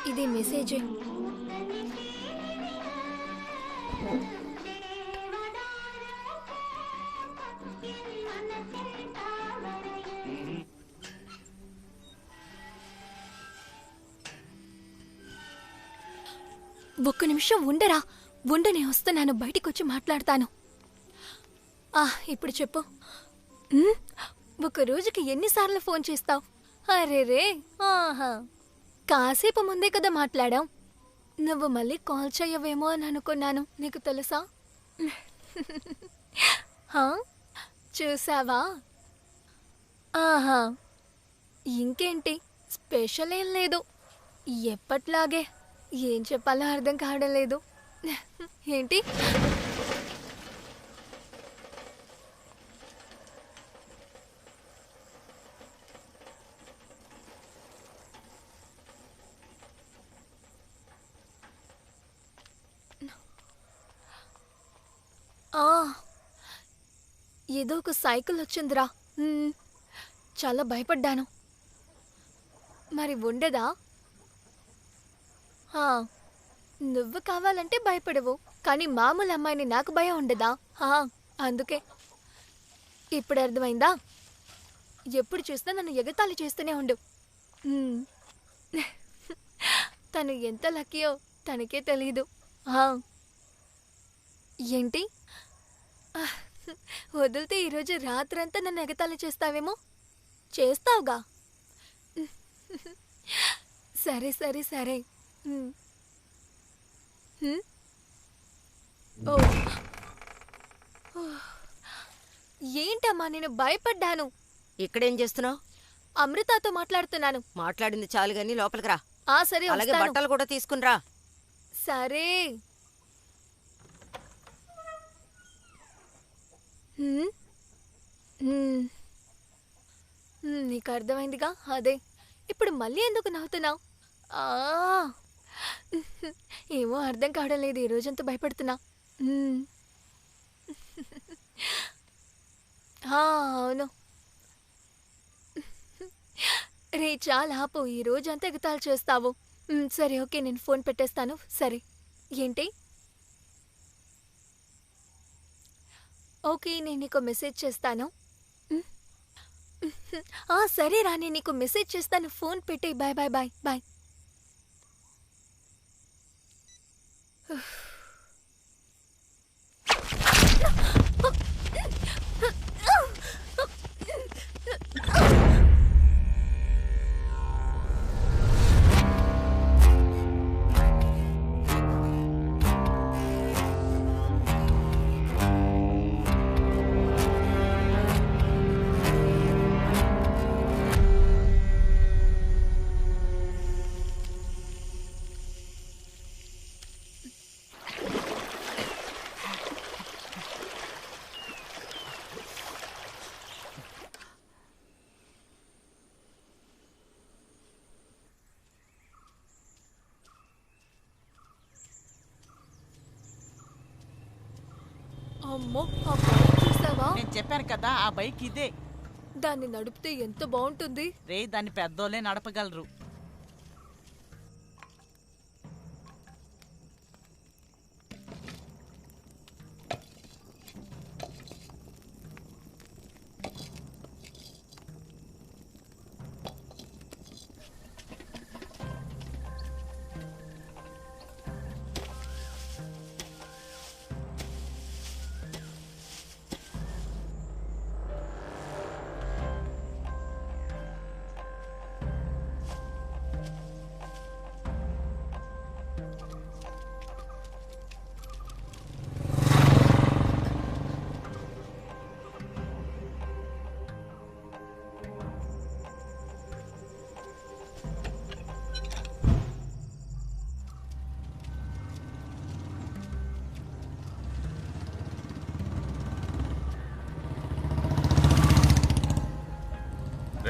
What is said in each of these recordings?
ఇది మెసేజ్. ఒక్క నిమిషం ఉండరా, నేను వస్తున్నాను, బయటికొచ్చి మాట్లాడతాను. ఇప్పుడు చెప్పు. ఒక రోజుకి ఎన్నిసార్లు ఫోన్ చేస్తావు? అరేరే, కాసేపు ముందే కదా మాట్లాడాం. నువ్వు మళ్ళీ కాల్ చెయ్యవేమో అని అనుకున్నాను, నీకు తెలుసా? చూసావా? ఇంకేంటి, స్పెషల్ ఏం లేదు, ఎప్పట్లాగే. ఏం చెప్పాలో అర్థం కావడం లేదు. ఏంటి? ఏదో ఒక సైకిల్ వచ్చిందిరా. చాలా భయపడ్డాను. మరి ఉండదా? నువ్వు కావాలంటే భయపడవు, కానీ మామూలు అమ్మాయిని నాకు భయం ఉండదా? అందుకే. ఇప్పుడు అర్థమైందా? ఎప్పుడు చూసినా నన్ను ఎగతాళి చేస్తూనే ఉండు. తను ఎంత లక్కీయో తనకే తెలీదు. ఏంటి? వదిలితే ఈరోజు రాత్రంతా నన్ను ఎగతాళి చేస్తావేమో. చేస్తావుగా. సరే సరే సరే. ఏంటమ్మా, నేను భయపడ్డాను. ఇక్కడేం చేస్తున్నావు? అమృతతో మాట్లాడుతున్నాను. మాట్లాడింది చాలు గాని లోపలికి రా. సరే, అలాగే బట్టలు కూడా తీసుకునిరా. సరే. నీకు అర్థమైందిగా. అదే, ఇప్పుడు మళ్ళీ ఎందుకు నవ్వుతున్నావు? ఏమో అర్థం కావడం లేదు, ఈ రోజంతా భయపడుతున్నా. అవును. రే చాలా ఆపు, ఈ రోజంతా ఎగతాళి చేస్తావు. సరే ఓకే, నేను ఫోన్ పెట్టేస్తాను. సరే. ఏంటి? ఓకే, నేను నీకు మెసేజ్ చేస్తాను. సరే రా, నేను నీకు మెసేజ్ చేస్తాను. ఫోన్ పెట్టే. Bye bye bye bye. అమ్మో, ఆ బైక్ చూసావా? నేను చెప్పాను కదా, ఆ బైక్ ఇదే. దాన్ని నడిపితే ఎంత బాగుంటుంది. రే, దాన్ని పెద్దోళ్ళే నడపగలరు.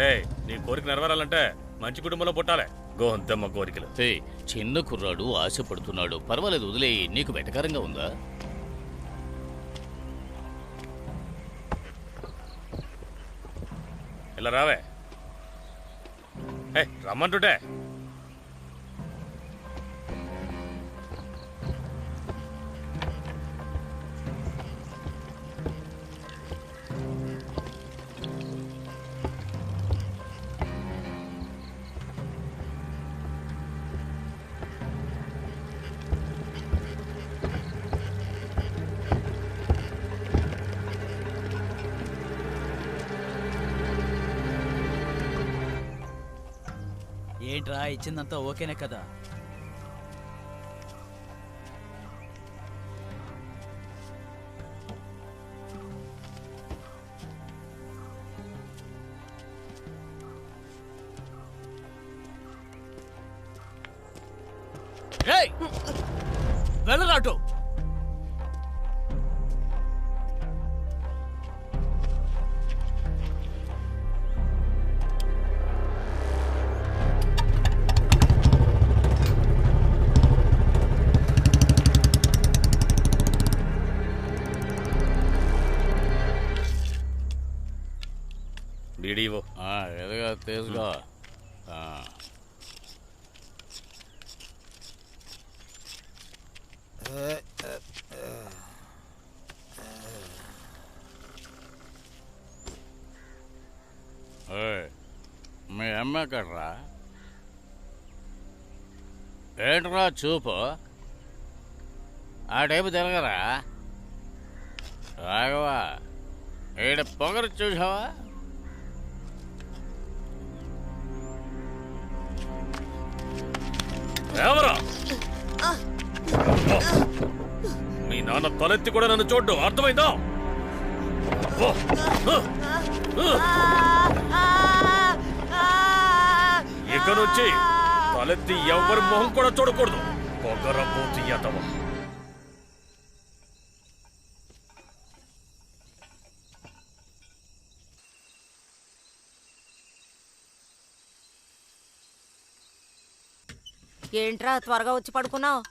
రే నీ కోరిక నెరవేరాలంటే మంచి కుటుంబంలో పుట్టాలి. గోంతమ్మ కోరికలు. చిన్న కుర్రాడు ఆశపడుతున్నాడు, పర్వాలేదు వదిలేయి. నీకు వెటకారంగా ఉందా? ఇలా రావే. రమ్మంటుంటే ఏంట్రా ఇచ్చిందంతా ఓకేనే కదా? వెళ్ళరాటు. బీడీవో ఎదుగా తీసుగా. మీ అమ్మ ఎక్కడ్రా? ఏంట్రా చూపు? ఆ టైపు తిరగరా? రాఘవా, ఈడ పొగరు చూసావా? ఎవరా? మీ నాన్న తలెత్తి కూడా నన్ను చూడ్డు, అర్థమైందా? ఇక నుంచి తలెత్తి ఎవరి మొహం కూడా చూడకూడదు. పొగరబోతు ఎదవ. ఏంట్రా త్వరగా వచ్చి పడుకున్నావు?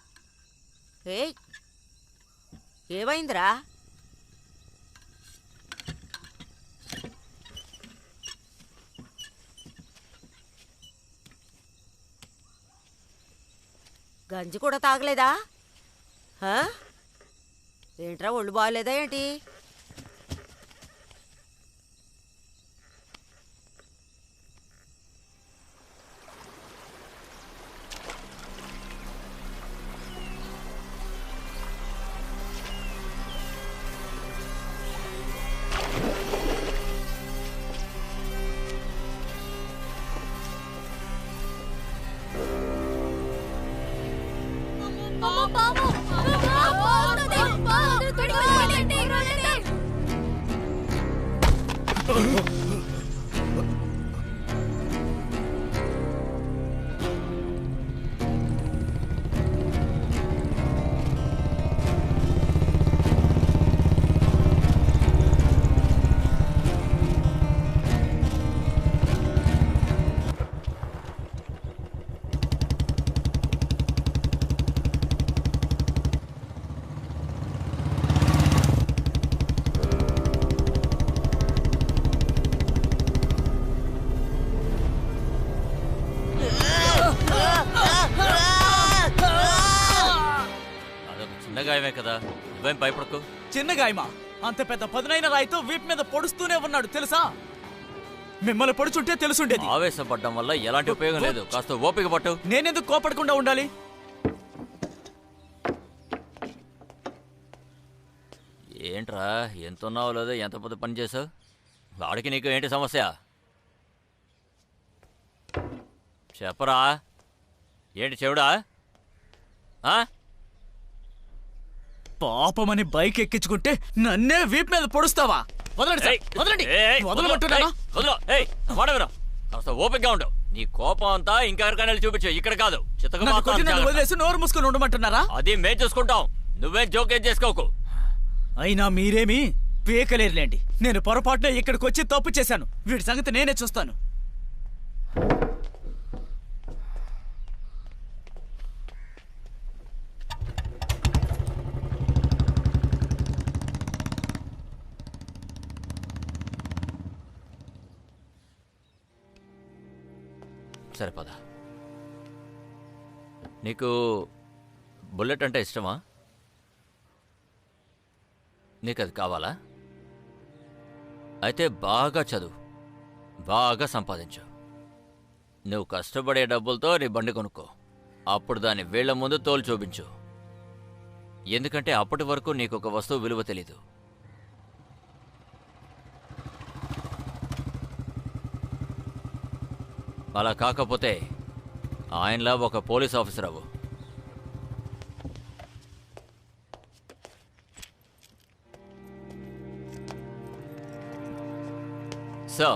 ఏమైందిరా? గంజి కూడా తాగలేదా? ఏంట్రా ఒళ్ళు బాగలేదా ఏంటి? గాయమే కదా, నువ్వేం భయపడకు. చిన్న గాయమా? అంత పెద్ద పదునైన రాయితో వీపు మీద పొడుస్తూనే ఉన్నాడు తెలుసా? మిమ్మల్ని పొడుచుంటే తెలుసుండేది. ఆవేశపడ్డం వల్ల ఎలాంటి ఉపయోగం లేదు. కాస్త ఓపిక పట్టు. నేనెందుకు కోపడకుండా ఉండాలి? ఏంట్రా, ఎంత ఉన్నావో లేదో, ఎంత పెద్ద పని చేసావు? వాడికి నీకు ఏంటి సమస్య? చెప్పరా. ఏంటి చెవుడా? పాపమని బైక్ ఎక్కించుకుంటే నన్నే వీపు మీద పొడుస్తావా? వదలండి, వదలండి, వదలమంటున్నానా? కాస్త ఓపికగా ఉండు. నీ కోపం అంతా ఇంకెవరికైనా చూపించు, ఇక్కడ కాదు. వదిలేసి నోరు మూసుకొని ఉండమంటున్నారా? అది మేం చూసుకుంటాం, నువ్వేం జోక్యం చేసుకోకు. అయినా మీరేమి పీకలేరులేండి. నేను పొరపాటున ఇక్కడికి వచ్చి తప్పు చేశాను. వీడి సంగతి నేనే చూస్తాను. సరిపదా. నీకు బుల్లెట్ అంటే ఇష్టమా? నీకు అది కావాలా? అయితే బాగా చదువు, బాగా సంపాదించు. నువ్వు కష్టపడే డబ్బులతో నీ బండి కొనుక్కో. అప్పుడు దాన్ని వీళ్ల ముందు తోలు చూపించు. ఎందుకంటే అప్పటి వరకు నీకు ఒక వస్తువు విలువ తెలీదు. అలా కాకపోతే ఆయనలా ఒక పోలీస్ ఆఫీసర్ అవ్వు. సో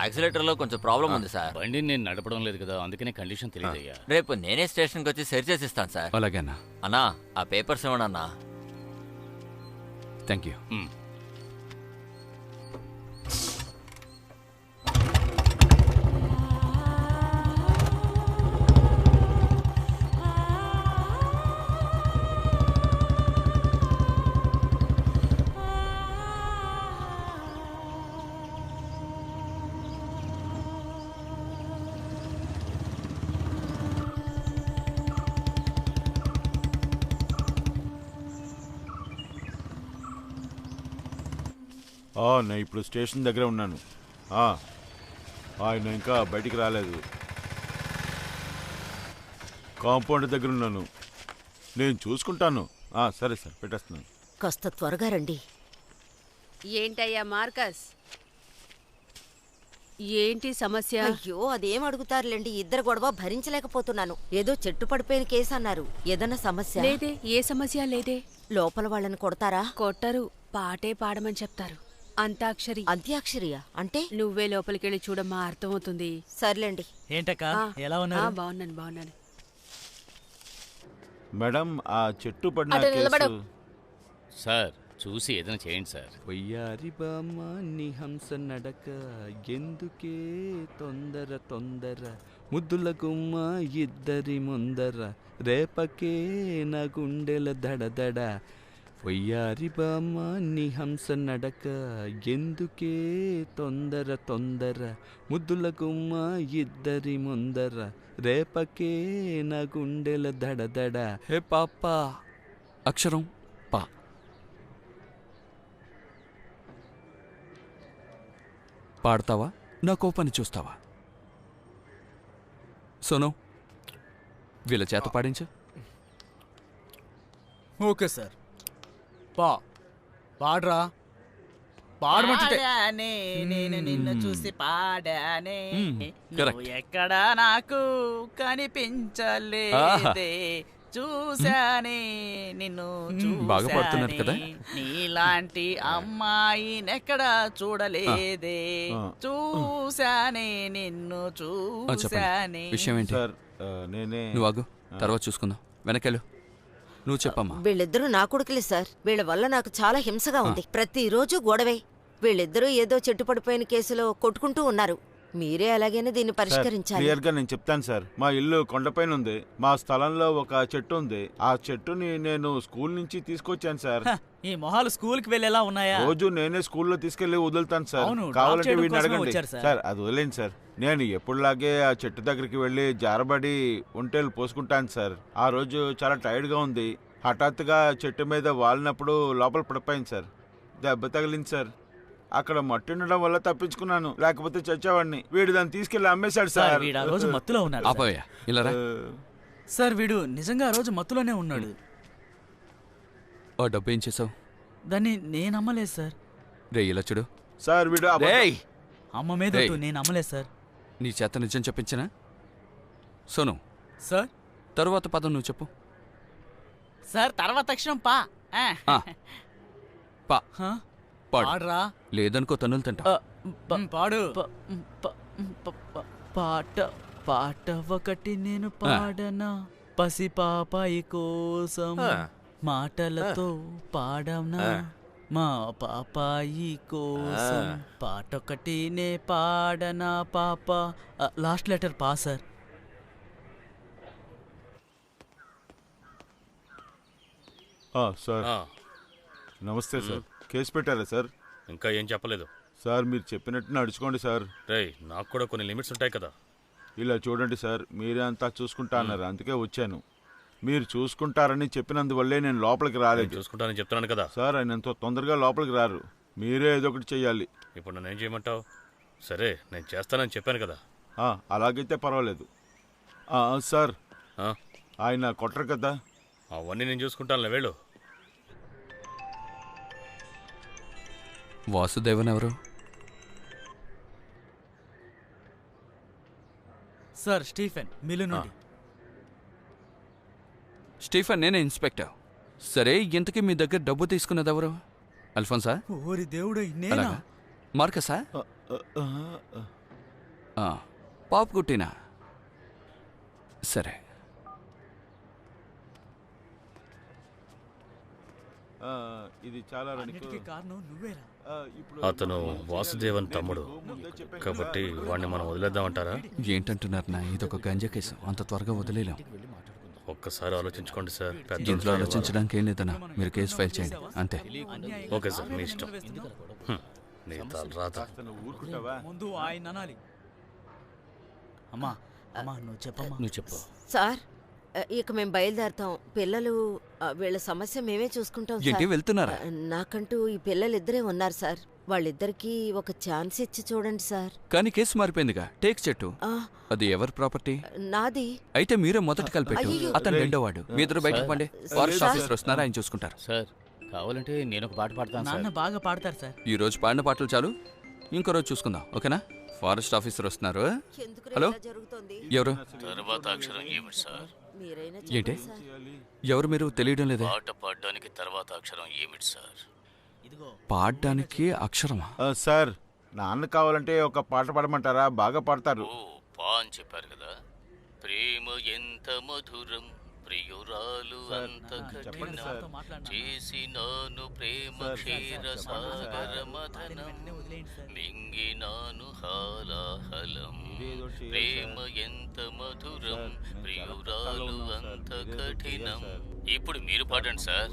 యాక్సిలేటర్లో కొంచెం ప్రాబ్లం ఉంది సార్. బండిని నేను నడపడం లేదు కదా, అందుకనే కండిషన్ తెలియదయ్యా. రేపు నేనే స్టేషన్కి వచ్చి సరి చేసి ఇస్తాను సార్. అలాగేనా? అన్నా ఆ పేపర్స్ ఇవ్వండి అన్నా. Thank you. నేను ఇప్పుడు స్టేషన్ దగ్గర ఉన్నాను. ఆయన ఇంకా బయటికి రాలేదు. కాంపౌండ్ దగ్గర ఉన్నాను. నేను చూసుకుంటాను. సరే సార్, పెట్టేస్తున్నాను. కాస్త త్వరగా రండి. ఏంటయ్యా మార్కస్, ఏంటి సమస్య? అయ్యో అదేం అడుగుతారులేండి, ఇద్దరు గొడవ భరించలేకపోతున్నాను. ఏదో చెట్టు పడిపోయిన కేసు అన్నారు. ఏదన్నా సమస్య? లేదే, ఏ సమస్య లేదే. లోపల వాళ్ళని కొడతారా? కొట్టరు, పాటే పాడమని చెప్తారు. అంతాక్షరి. అంత్యాక్షరియా అంటే? నువ్వే లోపలికెళ్ళి చూడమ్మా, అర్థమవుతుంది. సర్లేండి. ఏంటక్క ఎలా ఉన్నారు? బాగున్నాను. మేడం, ఆ చెట్టు పడిన అటు నిలబడు. కేసు సార్ చూసి ఏదైనా చేయండి సార్. వయ్యారి బామ్మ నీ హంస నడక, ఎందుకే తొందర ముద్దుల గుమ్మ ఇద్దరి ముందర, రేపకే నా గుండెల దడదడ. వయ్యారి బామ్మ నీ హంస నడక, ఎందుకే తొందర ముద్దుల గుమ్మ ఇద్దరి ముందర, రేపకే నా గుండెల దడదడ. హే పాప, అక్షరం పా. పాడతావా, నా కోపాన్ని చూస్తావా? సోను, వీళ్ళ చేత పాడించు. Okay sir. పాడరా. పాడమంటే నేను నిన్ను చూసి పాడానే, నువ్వు ఎక్కడా నాకు కనిపించలేదే, చూశానే నిన్ను బాగా పాడుతున్నారు కదా. నీలాంటి అమ్మాయినెక్కడా చూడలేదే, చూశానే నిన్ను చూశానే. విషయం ఏంటి? సార్, నేనే. నువ్వు ఆగు, తర్వాత చూసుకుందాం. వెనకెళ్ళు. నువ్వు చెప్పమ్మా. వీళ్ళిద్దరూ నా కొడుకులే సార్. వీళ్ళ వల్ల నాకు చాలా హింసగా ఉంది. ప్రతిరోజు గొడవే. వీళ్ళిద్దరూ ఏదో చెట్టు పడిపోయిన కేసులో కొట్టుకుంటూ ఉన్నారు. మీరే అలాగైనా దీన్ని పరిష్కరించాలి. క్లియర్ గా నేను చెప్తాను సార్. మా ఇల్లు కొండపైన ఉంది. మా స్థలంలో ఒక చెట్టు ఉంది. ఆ చెట్టుని నేను స్కూల్ నుంచి తీసుకొచ్చాను సార్. ఈ మొహాలు స్కూల్ కి వెళ్ళేలా ఉన్నాయా? రోజు నేనే స్కూల్లో తీసుకెళ్లి వదులుతాను సార్. అవును, కావాలంటే డ్రాప్ వీడిని చేయడం అడగండి కోసమే వచ్చారు సార్. అది వదిలేండి సార్. నేను ఎప్పుడులాగే ఆ చెట్టు దగ్గరికి వెళ్ళి జారబడి ఒంటేలు పోసుకుంటాను సార్. ఆ రోజు చాలా టైర్డ్ గా ఉంది. హఠాత్తుగా చెట్టు మీద వాలినప్పుడు లోపల పడిపోయింది సార్. దెబ్బ తగిలింది సార్. అక్కడ మట్టి ఉండడం వల్ల తప్పించుకున్నాను, లేకపోతే చచ్చేవాడిని. వీడు దాన్ని తీసుకెళ్లి అమ్మేశాడు సార్. వీడు ఆ రోజు మత్తులో ఉన్నాడు. ఆపోయా ఇలా రా. సార్ వీడు నిజంగా ఆ రోజు మత్తులోనే ఉన్నాడు. ఓ డబ్బు ఏం చేసావు? దాన్ని నేను అమ్మలేదు సార్. రే ఇలా చూడు సార్. వీడు అమ్మ మీద ఒట్టు, నేను అమ్మలేదు సార్. నీ చేత నిజం చెప్పించనా? సోను సార్, తరువాత పదం నువ్వు చెప్పు. సార్ తర్వాత అక్షరం పా. పా. పాడు. పాడరా. లేదనుకో తన్నులు తింటా. పాడు పాట పాట ఒకటి నేను పాడనా పసి పాపాయి కోసం మాటలతో పాడనా మా పాపాయి కోసం పాట ఒకటి నే పాడనా పాప. లాస్ట్ లెటర్ పా సార్. సార్ నమస్తే సార్. కేసు పెట్టారా సార్? ఇంకా ఏం చెప్పలేదు సార్. మీరు చెప్పినట్టు నడుచుకోండి సార్. రేయ్, నాకు కూడా కొన్ని లిమిట్స్ ఉంటాయి కదా. ఇలా చూడండి సార్, మీరే అంతా చూసుకుంటా అన్నారు, అందుకే వచ్చాను. మీరు చూసుకుంటారని చెప్పినందువల్లే నేను లోపలికి రాలేదు. చూసుకుంటానని చెప్తున్నాను కదా సార్. ఆయన ఎంతో తొందరగా లోపలికి రారు, మీరే ఏదో ఒకటి చెయ్యాలి. ఇప్పుడు నన్ను ఏం చేయమంటావు? సరే, నేను చేస్తానని చెప్పాను కదా. అలాగైతే పర్వాలేదు. సార్, ఆ? ఆయన కొట్టరు కదా? అవన్నీ నేను చూసుకుంటానులే, వెళ్ళు. వాసుదేవన్ ఎవరు? సార్, స్టీఫెన్ మిలు నుండి. స్టీఫెన్, నేనే ఇన్స్పెక్టర్. సరే, ఇంతకీ మీ దగ్గర డబ్బు తీసుకున్నది ఎవరు? అల్ఫోన్సా? ఓరి దేవుడై, నేనా? మార్కసా? పాప్ కుట్టినా? సరే. ఇది చాలా కారణం నువ్వేరా? అతను వాసుదేవన్ తమ్ముడు కాబట్టి వాడిని మనం వదిలేద్దామంటారా? ఏంటంటున్నారు నా? ఇదొక గంజా కేసు, అంత త్వరగా వదిలేలేం. ఒక్కసారి ఆలోచించుకోండి సార్. ఇంట్లో ఆలోచించడానికి ఏం లేదన్నా, మీరు కేసు ఫైల్ చేయండి అంతే. ఓకే సార్, మీ ఇష్టం. నీ తలరాత. ముందు ఆయన అనాలి. అమ్మా అమ్మా, నువ్వు చెప్పమ్మా. నువ్వు చెప్పు సార్. ఇక మేము బయలుదేరతాం. పిల్లలు వీళ్ళ సమస్య మేమే చూసుకుంటాం ఏంటి, వెళ్తున్నారా? నాకంటూ ఈ పిల్లలిద్దరే ఉన్నారు సార్. వాళ్ళిద్దరికి ఒక ఛాన్స్ ఇచ్చి చూడండి సార్. కానీ కేసు మారిపోయిందిగా. టేక్ చెట్టు అది ఎవరి ప్రాపర్టీ? నాది. అయితే మీరే మొదటి కలిపెట్టు, అతను రెండోవాడు. మీ ఇద్దరు బయటకు పండి. ఫారెస్ట్ ఆఫీసర్ వస్తున్నారు, ఆయన చూసుకుంటారు. సార్, కావాలంటే నేను ఒక పాట పాడతాను. నాన్న బాగా పాడతారు సార్. ఈ రోజు పాడిన పాటలు చాలు, ఇంకో రోజు చూసుకుందాం, ఓకేనా? ఫారెస్ట్ ఆఫీసర్ వస్తున్నారు. హలో, ఎవరు? తర్వాత అక్షరం ఏమిటి సార్? ఏంటి, ఎవరు మీరు? తెలియడం లేదే. పాట పాడడానికి తర్వాత అక్షరం ఏమిటి సార్? పాడడానికి అక్షరమా? సార్, నాన్న కావాలంటే ఒక పాట పాడమంటారా? బాగా పాడతారు. ఓ, పా అని చెప్పారు కదా. ప్రేమ ఎంత మధురం, ప్రియురాలు అంత కఠినం, చేసినాను ప్రేమ క్షీర సాగర మథనం, మింగినాను హాలాహలం. ప్రేమ ఎంత మధురం, ప్రియురాలు అంత కఠినం. ఇప్పుడు మీరు పాడండి సార్.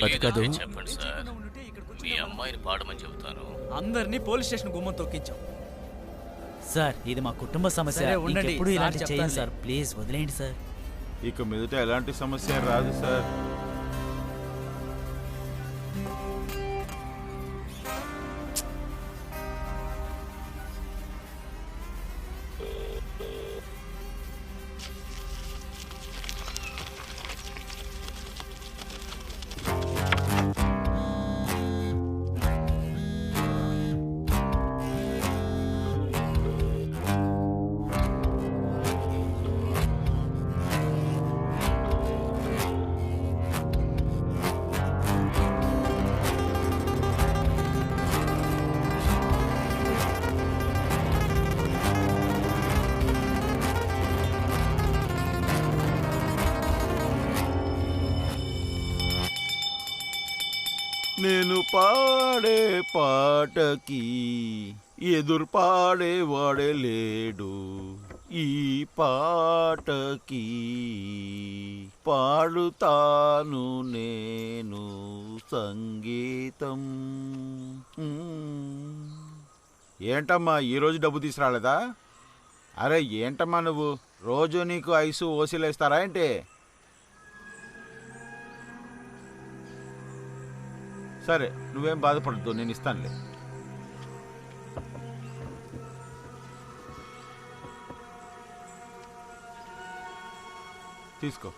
అది కాదు. చెప్పండి సార్, మీ అమ్మాయిని పాడమని చెబుతాను. అందరినీ పోలీస్ స్టేషన్ గుమ్మం తొక్కించాం సార్. ఇది మా కుటుంబ సమస్య. ఎప్పుడు ఇలాంటి చేయండి సార్, ప్లీజ్ వదిలేయండి సార్. ఇక మీదట ఎలాంటి సమస్య రాదు సార్. నేను పాడే పాటకి ఎదురు పాడేవాడే లేడు. ఈ పాటకి పాడుతాను నేను సంగీతం. ఏంటమ్మా, ఈరోజు డబ్బు తీసుకురాలేదా? అరే ఏంటమ్మా నువ్వు, రోజు నీకు ఐసు ఓసిలేస్తారా ఏంటి? సరే, నువ్వేం బాధపడద్దు, నేను ఇస్తానులే. తీసుకో.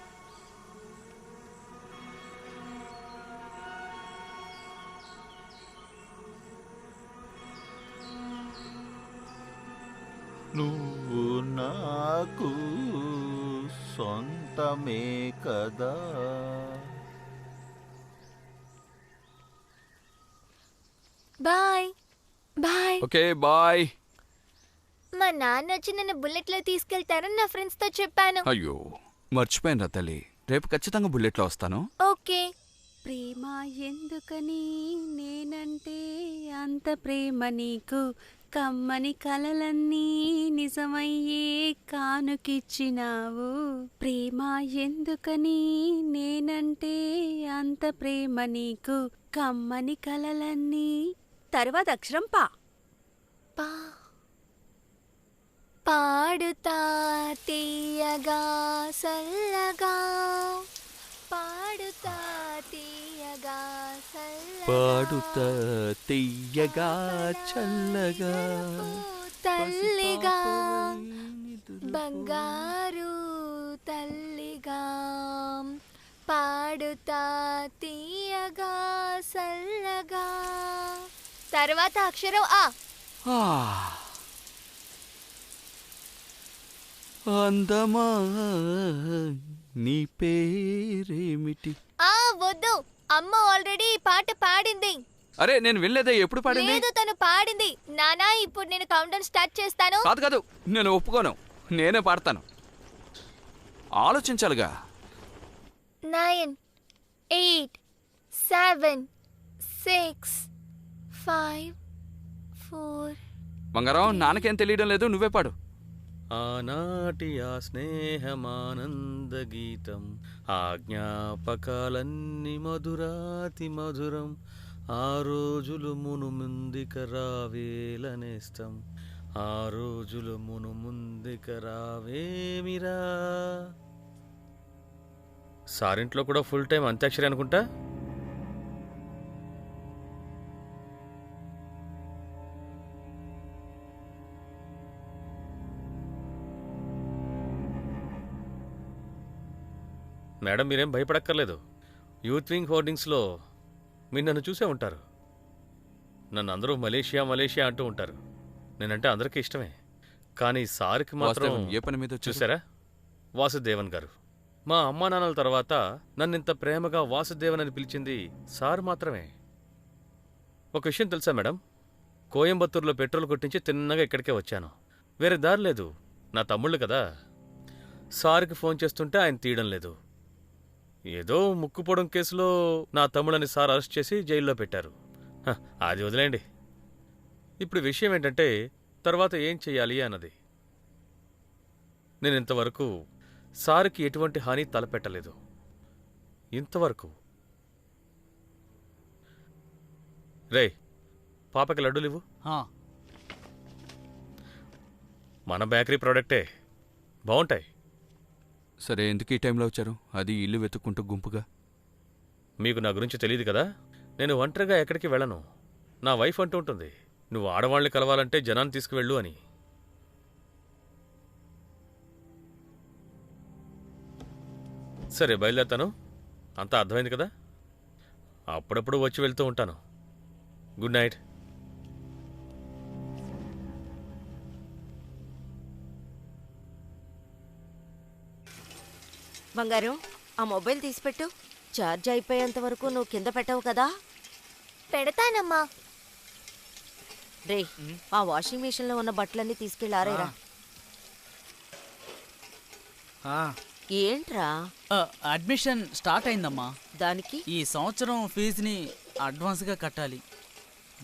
నువ్వు నాకు సొంతమే కదా. Bye bye. Okay bye. మా నాన్న వచ్చి నన్ను బుల్లెట్లో తీసుకెళ్తారని నా ఫ్రెండ్స్ తో చెప్పాను. అయ్యో మర్చిపోయినరా తల్లి, రేపు ఖచ్చితంగా బుల్లెట్లో వస్తాను. ఓకే. ప్రేమ ఎందుకని నేనంటే అంత ప్రేమ నీకు, కమ్మని కలలన్నీ నిజమయ్యే కానుకిచ్చినావు. ప్రేమ ఎందుకని నేనంటే అంత ప్రేమ నీకు, కమ్మని కలలన్నీ. తర్వాత అక్షరం పా. పా పాడుతా తీయగా సల్లగా, పాడుతా తీయగా సల్లగా, పాడుతా తీయగా చల్లగా, తల్లిగా బంగారు తల్లిగా, పాడుతా తీయగా సల్లగా. తర్వాత అక్షరం ఆ. అందమా నీ పేరేమిటి? వద్దు, అమ్మ ఆల్రెడీ ఈ పాట పాడింది. అరే నేను వినలేదే, ఎప్పుడు పాడింది? లేదు, తను పాడింది. నానా ఇప్పుడు నేను కౌంటౌన్ స్టార్ట్ చేస్తాను. కాదు నేను ఒప్పుకోను, నేనే పాడతాను. ఆలోచించాలిగా. 9 8 7 6 5 4. బంగారం నాన్నకేం తెలియడం లేదు, నువ్వే పాడు. ఆనాటి ఆ స్నేహమానంద గీతం, ఆ జ్ఞాపకాలన్నీ మధురాతి మధురం, ఆ రోజులు మును ముందుక రావేలనేస్తం, ఆ రోజులు మును ముందుక రావేమిరా. సారింట్లో కూడా ఫుల్ టైం అంత్యాక్షరి అనుకుంటా. మేడం మీరేం భయపడక్కర్లేదు. యూత్ వింగ్ హోర్డింగ్స్లో మీరు నన్ను చూసే ఉంటారు. నన్ను అందరూ మలేషియా మలేషియా అంటూ ఉంటారు. నేనంటే అందరికీ ఇష్టమే, కానీ సార్కి మాత్రం ఏ పని మీద చూసారా? వాసుదేవన్ గారు, మా అమ్మా నాన్నల తర్వాత నన్ను ఇంత ప్రేమగా వాసుదేవన్ అని పిలిచింది సార్ మాత్రమే. ఒక విషయం తెలుసా మేడం, కోయంబత్తూరులో పెట్రోల్ కొట్టించి తిన్నగా ఇక్కడికే వచ్చాను. వేరే దారి లేదు, నా తమ్ముళ్ళు కదా. సార్కి ఫోన్ చేస్తుంటే ఆయన తీయడం లేదు. ఏదో ముక్కుపోవడం కేసులో నా తమ్ముడని సార్ అరెస్ట్ చేసి జైల్లో పెట్టారు. అది వదిలేండి. ఇప్పుడు విషయం ఏంటంటే తర్వాత ఏం చెయ్యాలి అన్నది. నేను ఇంతవరకు సార్కి ఎటువంటి హాని తలపెట్టలేదు. ఇంతవరకు. రే పాపకి లడ్డూలివ్వు. మన బేకరీ ప్రోడక్టే, బాగుంటాయి. సరే ఎందుకు ఈ టైంలో వచ్చారు? అది ఇల్లు వెతుక్కుంటూ గుంపుగా. మీకు నా గురించి తెలియదు కదా, నేను ఒంటరిగా ఎక్కడికి వెళ్ళను. నా వైఫ్ అంటూ ఉంటుంది, నువ్వు ఆడవాళ్ళని కలవాలంటే జనాన్ని తీసుకువెళ్ళు అని. సరే బయలుదేరుతాను, అంతా అర్థమైంది కదా. అప్పుడప్పుడు వచ్చి వెళ్తూ ఉంటాను. Good night. బంగారం ఆ మొబైల్ తీసిపెట్టు. ఛార్జ్ అయిపోయేంత వరకు నువ్వు కింద పెట్టవు కదా. పెడతానమ్మా. రే ఆ వాషింగ్ మిషన్లో ఉన్న బట్టలన్నీ తీసుకెళ్ళి ఆరేరా. ఏంట్రా? అడ్మిషన్ స్టార్ట్ అయిందమ్మా. దానికి ఈ సంవత్సరం ఫీజుని అడ్వాన్స్గా కట్టాలి.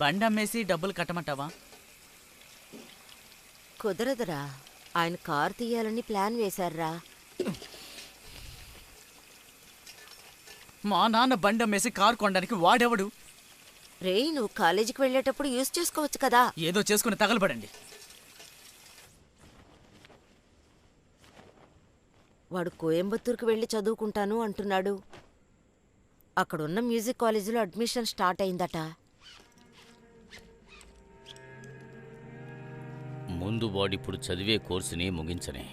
బండి అమ్మేసి డబ్బులు కట్టమంటావా? కుదరదురా, ఆయన కారు తీయాలని ప్లాన్ వేశారా. మా నాన్న బండి అమ్మేసి కారు కొనడానికి వాడెవడు? రే నువ్వు కాలేజీకి వెళ్ళేటప్పుడు యూజ్ చేసుకోవచ్చు కదా. ఏదో చేసుకుని తగలబడండి. వాడు కోయంబత్తూరుకు వెళ్ళి చదువుకుంటాను అంటున్నాడు. అక్కడున్న మ్యూజిక్ కాలేజీలో అడ్మిషన్ స్టార్ట్ అయిందట. ముందు వాడిప్పుడు చదివే కోర్సుని ముగించనే,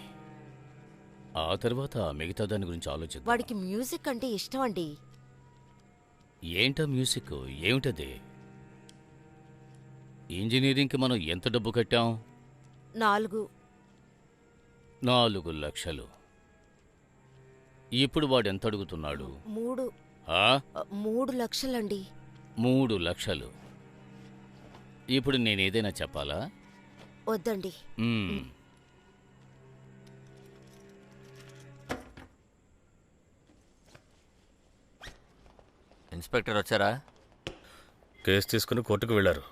ఆ తర్వాత మిగతా దాని గురించి ఆలోచిద్దాం. వాడికి మ్యూజిక్ అంటే ఇష్టం అండి. ఏంటా మ్యూజిక్? ఏమిటది? ఇంజనీరింగ్కి మనం ఎంత డబ్బు కట్టాం? 4 లక్షలు. ఇప్పుడు వాడెంత అడుగుతున్నాడు? 3 లక్షలండి. 3 లక్షలు. ఇప్పుడు నేనేదైనా చెప్పాలా? వద్దండి. మ్మ్. ఇన్స్పెక్టర్ వచ్చారా? కేసు తీసుకుని కోర్టుకు వెళ్ళారు.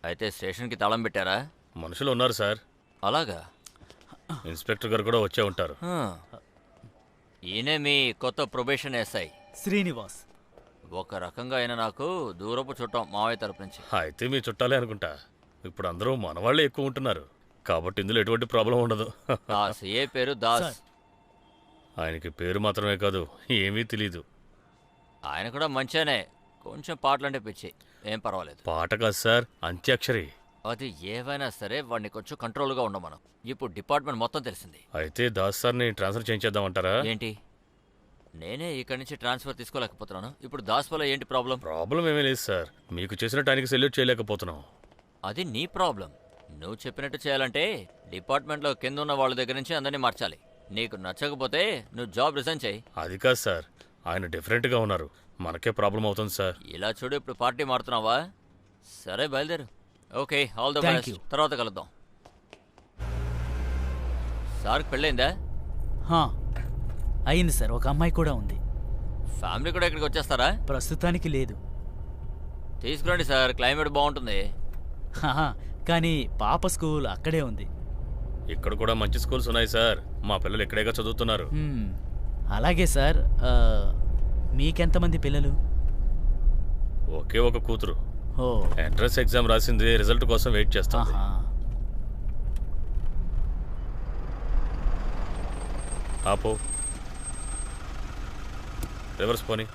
అయితే స్టేషన్కి తాళం పెట్టారా? మనుషులు ఉన్నారు సార్. అలాగా? ఇన్స్పెక్టర్ గారు కూడా వచ్చే ఉంటారు. ఈయనే మీ కొత్త ప్రొబేషన్ ఎస్ఐ శ్రీనివాస్. ఒక రకంగా అయినా నాకు దూరపు చుట్టం మావయ్య తరపు నుంచి. అయితే మీ చుట్టాలే అనుకుంటా. ఇప్పుడు అందరూ మనవాళ్లే ఎక్కువ ఉంటున్నారు కాబట్టి ఇందులో ఎటువంటి ప్రాబ్లం ఉండదు. ఆ సిఏ పేరు దాస్. ఆయనకి పేరు మాత్రమే కాదు, ఏమీ తెలీదు. ఆయన కూడా మంచిగానే, కొంచెం పాటలంటే పిచ్చి, ఏం పర్వాలేదు. పాట కాదు సార్, అంత్యాక్షరి. అది ఏవైనా సరే వాడిని కొంచెం కంట్రోల్గా ఉండమను. ఇప్పుడు డిపార్ట్మెంట్ మొత్తం తెలిసింది. అయితే దాస్ సార్ని ట్రాన్స్ఫర్ చేయించేద్దామంటారా? ఏంటి, నేనే ఇక్కడి నుంచి ట్రాన్స్ఫర్ తీసుకోలేకపోతున్నాను, ఇప్పుడు దాస్ వల్ల ఏంటి ప్రాబ్లం? ప్రాబ్లం ఏమీ లేదు సార్, మీకు చేసినట్టు ఆయనకి సెల్యూట్ చేయలేకపోతున్నాం. అది నీ ప్రాబ్లం. నువ్వు చెప్పినట్టు చేయాలంటే డిపార్ట్మెంట్లో కింద ఉన్న వాళ్ళ దగ్గర నుంచి అందరినీ మార్చాలి. నీకు నచ్చకపోతే నువ్వు జాబ్ రిజైన్ చేయి. అది కాదు సార్, ఆయన డిఫరెంట్గా ఉన్నారు, మనకే ప్రాబ్లం అవుతుంది సార్. ఇలా చూడు, ఇప్పుడు పార్టీ మారుతున్నావా? సరే బయలుదేరు. Okay, all the best. తర్వాత కలుద్దాం. సార్కి పెళ్ళైందా? అయింది సార్, ఒక అమ్మాయి కూడా ఉంది. ఫ్యామిలీ కూడా ఇక్కడికి వచ్చేస్తారా? ప్రస్తుతానికి లేదు. తీసుకురండి సార్, క్లైమేట్ బాగుంటుంది. కానీ పాప స్కూల్ అక్కడే ఉంది. ఇక్కడ కూడా మంచి స్కూల్స్ ఉన్నాయి సార్, మా పిల్లలు ఇక్కడేగా చదువుతున్నారు. అలాగే సార్. మీకెంతమంది పిల్లలు? ఒకే ఒక కూతురు. ఎంట్రన్స్ ఎగ్జామ్ రాసింది, రిజల్ట్ కోసం వెయిట్ చేస్తాం. ఆపో, రివర్స్ పోనీ.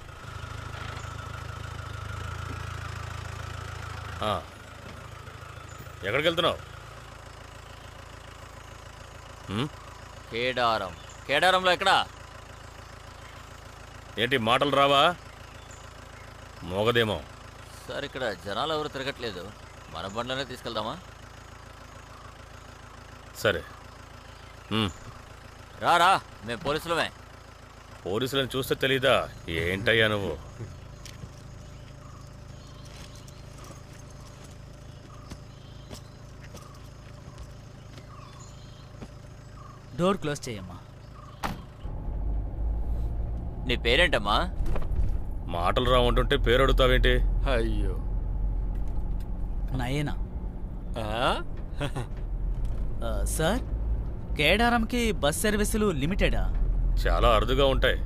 ఎక్కడికి వెళ్తున్నావు? కేడారం. కేడారంలో ఎక్కడా? ఏంటి మాటలు రావా? మోగదేమో. సార్ ఇక్కడ జనాలు ఎవరు తిరగట్లేదు, మన బండ్లోనే తీసుకెళ్దామా? సరే రా, మేము పోలీసులమే. పోలీసులను చూస్తే తెలీదా? ఏంటయ్యా నువ్వు? డోర్ క్లోజ్ చేయమ్మా. నీ పేరేంటమ్మా? మాటలు రావంటుంటే పేరు అడుగుతావేంటి? అయ్యో, నయనా. సార్, కేడారంకి బస్ సర్వీసులు లిమిటెడా? చాలా అరుదుగా ఉంటాయి.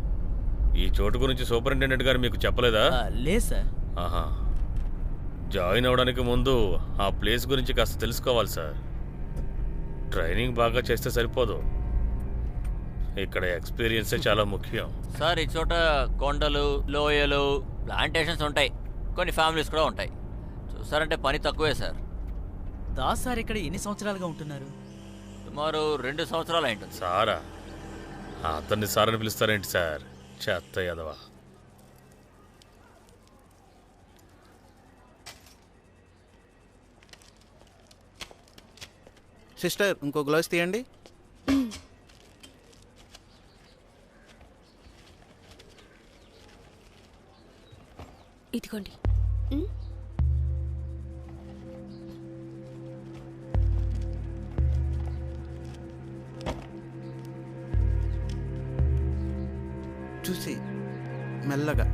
ఈ చోటు గురించి సూపరింటెండెంట్ గారు మీకు చెప్పలేదా? లేదు సార్. ఆహా, జాయిన్ అవడానికి ముందు ఆ ప్లేస్ గురించి కాస్త తెలుసుకోవాలి సార్. ట్రైనింగ్ బాగా చేస్తే సరిపోదు, ఇక్కడ ఎక్స్పీరియన్సే చాలా ముఖ్యం. సార్ ఈ చోట కొండలు, లోయలు, ప్లాంటేషన్స్ ఉంటాయి, కొన్ని ఫ్యామిలీస్ కూడా ఉంటాయి. చూసారంటే పని తక్కువే సార్. దాస్ సార్ ఇక్కడ ఎన్ని సంవత్సరాలుగా ఉంటున్నారు? సుమారు 2 సంవత్సరాలు అయింటుంది. సారా? అతన్ని సార్ అని పిలుస్తారేంటి సార్? చెత్త యదవా. సిస్టర్, ఇంకో గ్లాస్ తీయండి. ఇదిగోండి. చూసి మెల్లగా.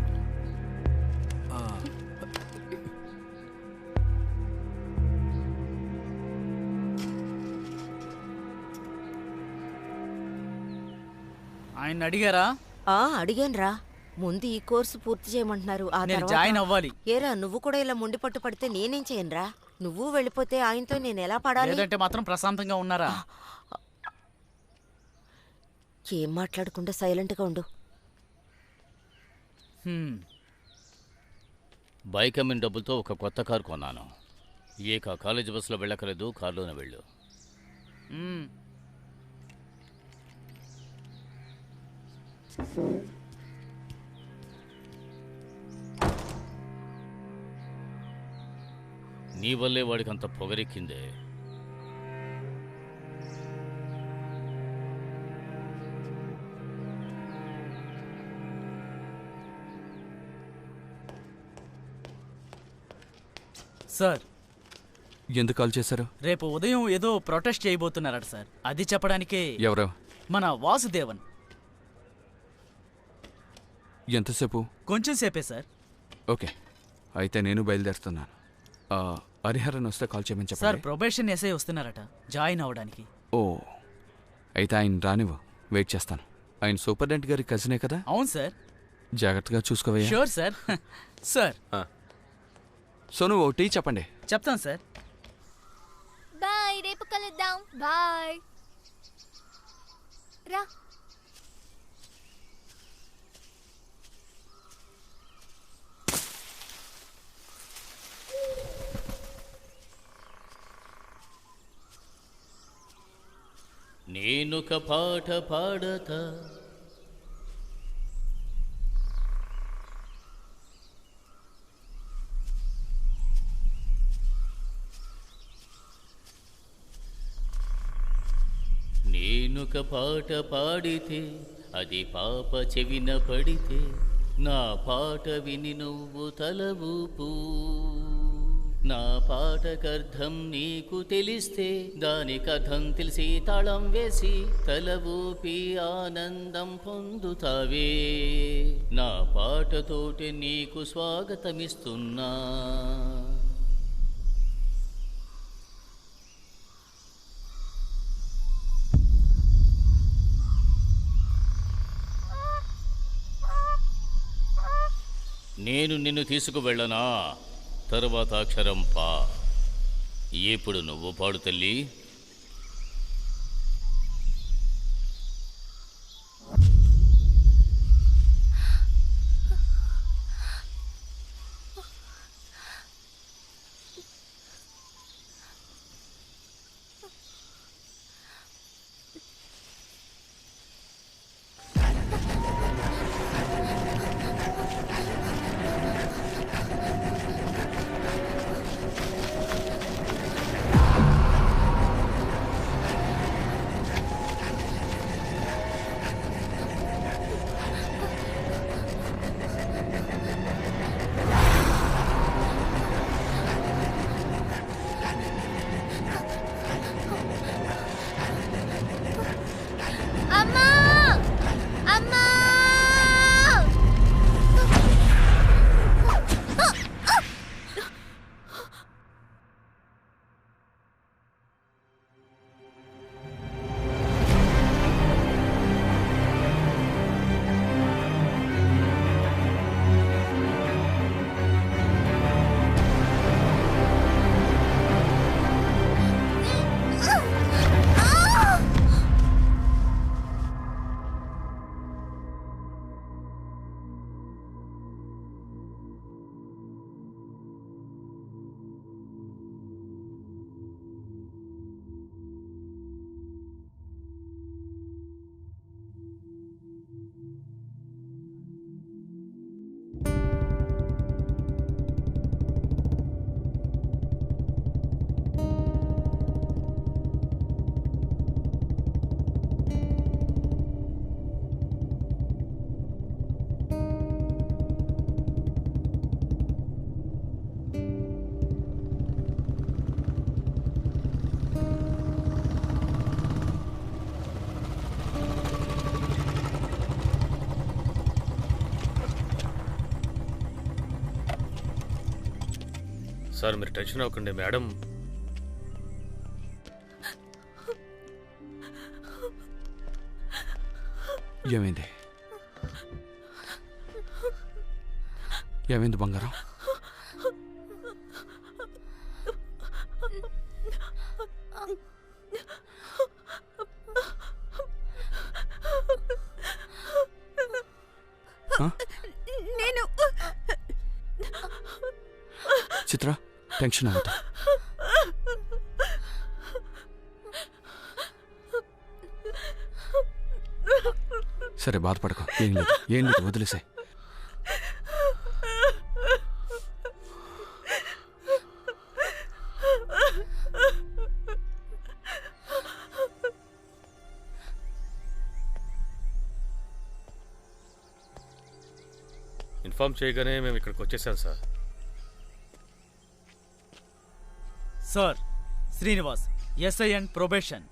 ఆయన అడిగారా? అడిగాను రా. ముందు ఈ కోర్సు పూర్తి చేయమంటున్నారు, ఆ తర్వాత జాయిన్ అవ్వాలి. ఏరా, నువ్వు కూడా ఇలా మొండి పట్టు పడితే నేనేం చేయనురా? నువ్వు వెళ్ళిపోతే ఆయనతో నేను ఎలా పడాలి? లేదంటే మాత్రం ప్రశాంతంగా ఉన్నారా? ఏం మాట్లాడకుండా సైలెంట్గా ఉండు. బైక్ అమ్మిన డబ్బులతో ఒక కొత్త కారు కొన్నాను. కాలేజ్ బస్సులో వెళ్ళక్కర్లేదు, కారులోనే వెళ్ళు. నీ వల్లే వాడికి అంత పొగరెక్కిందే. సార్ ఎందుకు కాల్ చేశారు? రేపు ఉదయం ఏదో ప్రొటెస్ట్ చేయబోతున్నారట సార్. అది చెప్పడానికే. ఎవరు? మన వాసుదేవన్. ఎంతసేపు? కొంచెం సేపే సార్. ఓకే, అయితే నేను బయలుదేరుతున్నాను. హరిహరన్ వస్తే కాల్ చేయమని సార్ చెప్పండి. ప్రొబేషన్ ఎస్ఐ వస్తున్నారట జాయిన్ అవ్వడానికి. ఓ, అయితే ఆయన రానివ్వు, వెయిట్ చేస్తాను. ఆయన సూపరింటెండెంట్ గారి కజినే కదా? అవును సార్. జాగ్రత్తగా చూసుకోవయ్యా. Sure sir. సార్ సోను, ఓ టీ చెప్పండి. చెప్తాను సార్. బాయ్, రేపు కలుద్దాం. బాయ్. రా. నేనొక పాట పాడతా, నేనొక పాట పాడితే అది పాప చెవిన పడితే నా పాట విని నువ్వు తల ఊపు. నా పాటకర్థం నీకు తెలిస్తే దాని కథం తెలిసి తాళం వేసి తల ఊపి ఆనందం పొందుతావే. నా పాటతోటి నీకు స్వాగతమిస్తున్నా. నేను నిన్ను తీసుకువెళ్ళనా? తరువాత అక్షరం పా. ఇప్పుడు నువ్వు పాడు తల్లి. అమ్మా! అమ్మా! సార్ మీరు టెన్షన్ అవ్వకండి మేడం. ఏమైంది? ఏమైంది బంగారం? నేను చిత్ర, టెన్షన్ అవ్వదు. సరే బాధపడకు, ఏం లేదు, ఏం లేదు, వదిలేసాయి. ఇన్ఫార్మ్ చేయగానే మేము ఇక్కడికి వచ్చేసాం sir. Sir Srinivas, SI and probation.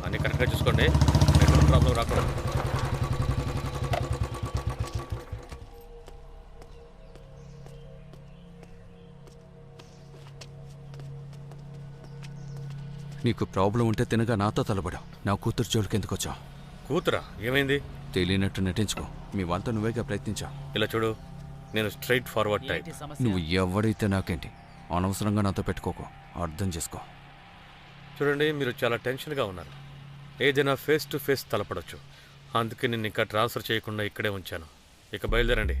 అన్నీ కరెక్ట్గా చూసుకోండి, ఎటువంటి ప్రాబ్లం రాకూడదు. నీకు ప్రాబ్లం ఉంటే తినగా నాతో తలబడావు. నా కూతురు జోలికి ఎందుకు వచ్చావు? కూతురా? ఏమైంది? తెలియనట్టు నటించుకో. మీ వంత నువ్వేగా ప్రయత్నించావు. ఇలా చూడు, నేను స్ట్రైట్ ఫార్వర్డ్ టైప్. నువ్వు ఎవడైతే నాకేంటి, అనవసరంగా నాతో పెట్టుకోకు. అర్థం చేసుకో. చూడండి, మీరు చాలా టెన్షన్గా ఉన్నారు. ఏదైనా ఫేస్ టు ఫేస్ తలపడవచ్చు. అందుకే నేను ఇంకా ట్రాన్స్ఫర్ చేయకుండా ఇక్కడే ఉంచాను. ఇక బయలుదేరండి.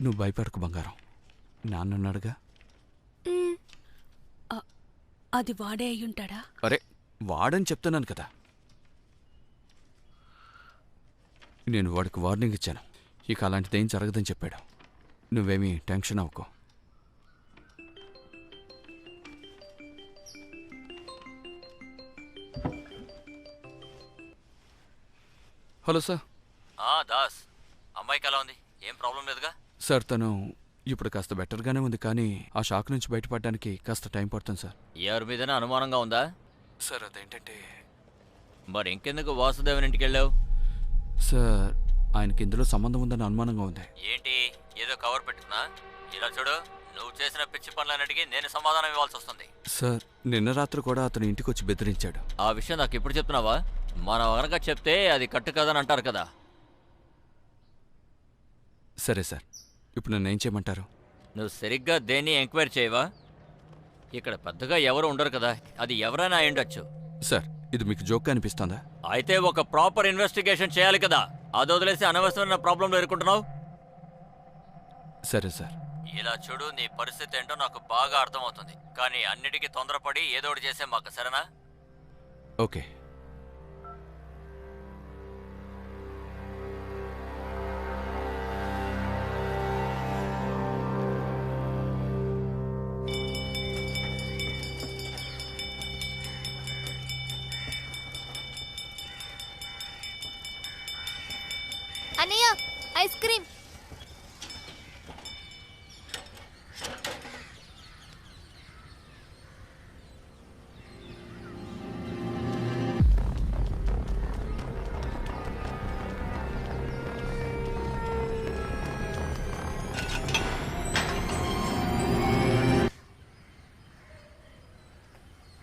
నువ్వు భయపడకు బంగారం, నాన్నన్నాడుగా. అది వాడే అయ్యుంటాడా? అరే వాడని చెప్తున్నాను కదా. నేను వాడికి వార్నింగ్ ఇచ్చాను. ఇక అలాంటిదేం జరగదని చెప్పాడు. నువ్వేమీ టెన్షన్ అవ్వకో. Hello sir. దాస్, అమ్మాయికి ఎలా ఉంది? ఏం ప్రాబ్లం లేదుగా? సార్ తను ఇప్పుడు కాస్త బెటర్గానే ఉంది, కానీ ఆ షాక్ నుంచి బయటపడడానికి కాస్త టైం పడుతుంది సార్. ఎవరి మీదైనా అనుమానంగా ఉందా? సార్ అదేంటంటే, మరి ఇంకెందుకు వాసుదేవన్ ఇంటికి వెళ్ళావు? సార్ ఆయనకి ఇందులో సంబంధం ఉందని అనుమానంగా ఉంది. ఏంటి, ఏదో కవర్ పెట్టుకున్నా? ఇలా చూడు, నువ్వు చేసిన పిచ్చి పనులన్నిటికీ నేను సమాధానం ఇవ్వాల్సి వస్తుంది. సార్ నిన్న రాత్రి కూడా అతను ఇంటికి వచ్చి బెదిరించాడు. ఆ విషయం నాకు ఇప్పుడు చెప్తున్నావా? మనం కనుక చెప్తే అది కట్టు కదని అంటారు కదా. సరే సార్, ఇప్పుడు నన్ను ఏం చేయమంటారు? నువ్వు సరిగ్గా దేన్ని ఎంక్వైరీ చేయవా? ఇక్కడ పెద్దగా ఎవరు ఉండరు కదా, అది ఎవరైనా అయ్యుండొచ్చు. సార్ ఇది మీకు జోక్గా అనిపిస్తుందా? అయితే ఒక ప్రాపర్ ఇన్వెస్టిగేషన్ చేయాలి కదా, అది వదిలేసి అనవసరమైన ప్రాబ్లంలో ఎదుర్కొంటున్నావు. సరే సార్. ఇలా చూడు, నీ పరిస్థితి ఏంటో నాకు బాగా అర్థమవుతుంది, కానీ అన్నిటికీ తొందరపడి ఏదో ఒకటి చేసే మాకు, సరేనా? ఓకే. అన్నయ్య, ఐస్ క్రీమ్.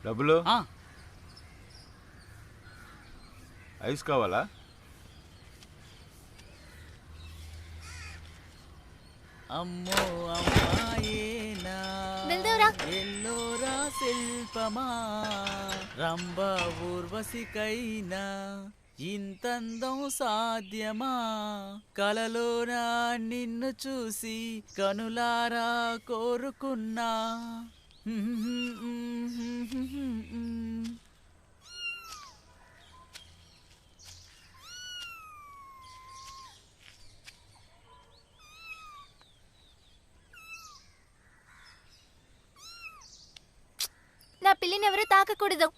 డబ్బులు? ఐస్ కావాలా? అమ్మో అమ్మాయేనా ఎల్లోరా శిల్పమా రంభ ఊర్వశికైనా ఇంతందం సాధ్యమా కలలోనా నిన్ను చూసి కనులారా కోరుకున్నా. నా పిల్లిని ఎవరు తాకకూడదు.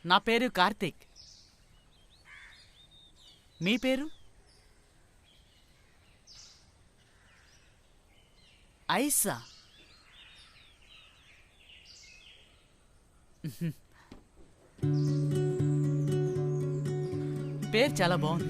నా పేరు కార్తీక్. మీ పేరు? ఐసా. పేరు చాలా బాగుంది.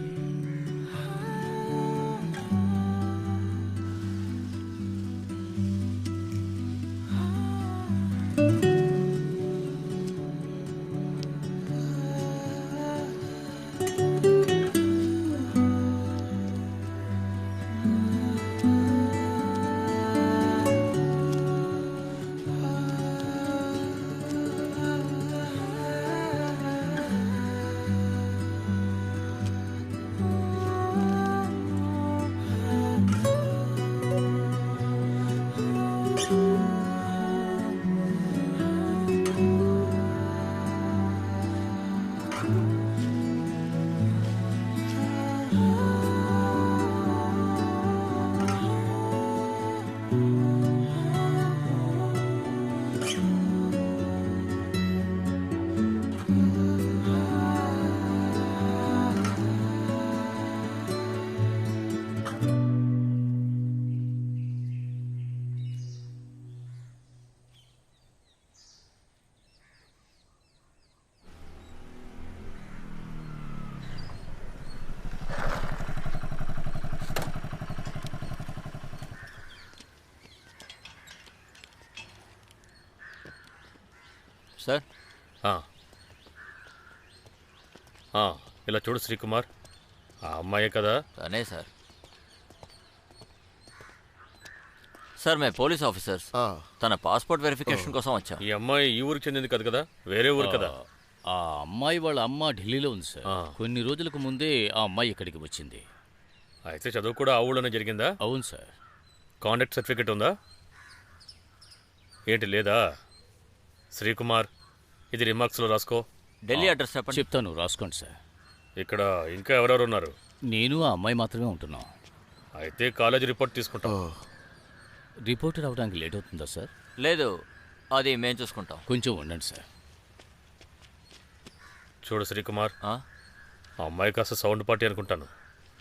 సార్ ఇలా చూడు శ్రీకుమార్, ఆ అమ్మాయే కదా? తనే సార్. సార్ మేము పోలీస్ ఆఫీసర్స్. తన పాస్పోర్ట్ వెరిఫికేషన్ కోసం వచ్చాం. ఈ అమ్మాయి ఈ ఊరికి చెందింది కదా కదా? వేరే ఊరు కదా? ఆ అమ్మాయి వాళ్ళ అమ్మ ఢిల్లీలో ఉంది సార్. కొన్ని రోజులకు ముందే ఆ అమ్మాయి ఇక్కడికి వచ్చింది. అయితే చదువు కూడా ఆ ఊళ్ళోనే జరిగిందా? అవును సార్. కాంటాక్ట్ సర్టిఫికేట్ ఉందా? ఏంటి లేదా? శ్రీకుమార్, ఇది రిమార్క్స్లో రాసుకో. ఢిల్లీ అడ్రస్ చెప్పండి. చెప్తాను, రాసుకోండి సార్. ఇక్కడ ఇంకా ఎవరెవరు ఉన్నారు? నేను ఆ అమ్మాయి మాత్రమే ఉంటున్నాం. అయితే కాలేజ్ రిపోర్ట్ తీసుకుంటాం. రిపోర్ట్ రావడానికి లేట్ అవుతుందా సార్? లేదు, అది మేము చూసుకుంటాం. కొంచెం ఉండండి సార్. చూడు శ్రీకుమార్, ఆ అమ్మాయి కాస్త సౌండ్ పార్టీ అనుకుంటాను,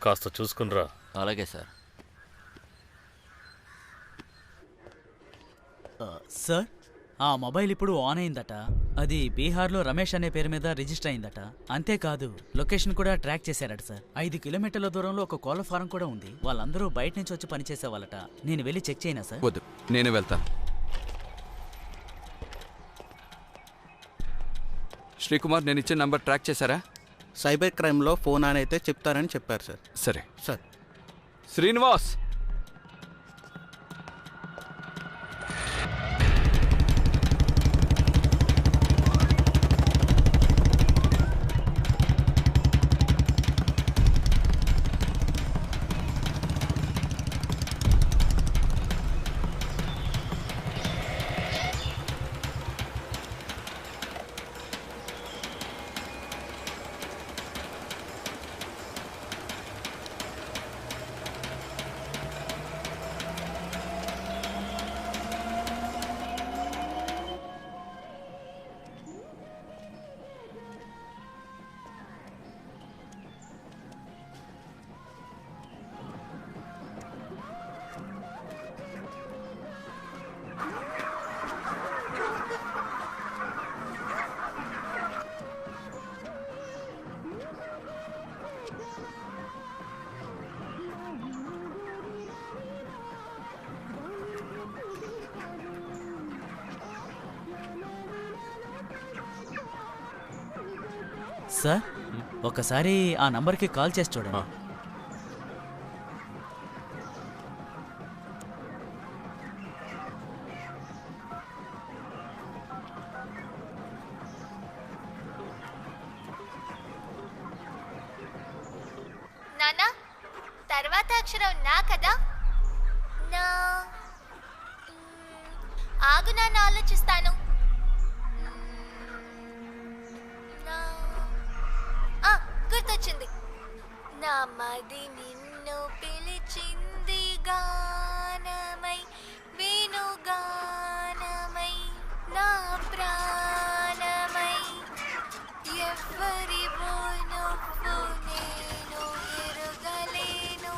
కాస్త చూసుకునిరా. అలాగే సార్. సార్, ఆ మొబైల్ ఇప్పుడు ఆన్ అయిందట. అది బీహార్లో రమేష్ అనే పేరు మీద రిజిస్టర్ అయిందట. అంతేకాదు లొకేషన్ కూడా ట్రాక్ చేశారట సార్. 5 కిలోమీటర్ల దూరంలో ఒక కోళ్ల ఫారం కూడా ఉంది. వాళ్ళందరూ బయట నుంచి వచ్చి పనిచేసే వాళ్ళట. నేను వెళ్ళి చెక్ చేయనా సార్? వద్దు, నేనే వెళ్తాను. శ్రీకుమార్, నేను ఇచ్చిన నంబర్ ట్రాక్ చేశారా? సైబర్ క్రైమ్లో ఫోన్ అని అయితే చెప్తారని చెప్పారు సార్. సరే సార్. శ్రీనివాస్, సార్, ఒకసారి ఆ నంబర్కి కాల్ చేసి చూడండి. నాన్న తర్వాత అక్షరం నా కదా? నా ఆగు నాన్న, ఆలోచిస్తాను. గుర్తొచ్చింది. నా మది నిన్ను పిలిచింది గానమై, వేణుగానమై, నా ప్రాణమై, ఎవ్వరివో నువ్వు నేను ఎరుగలేను.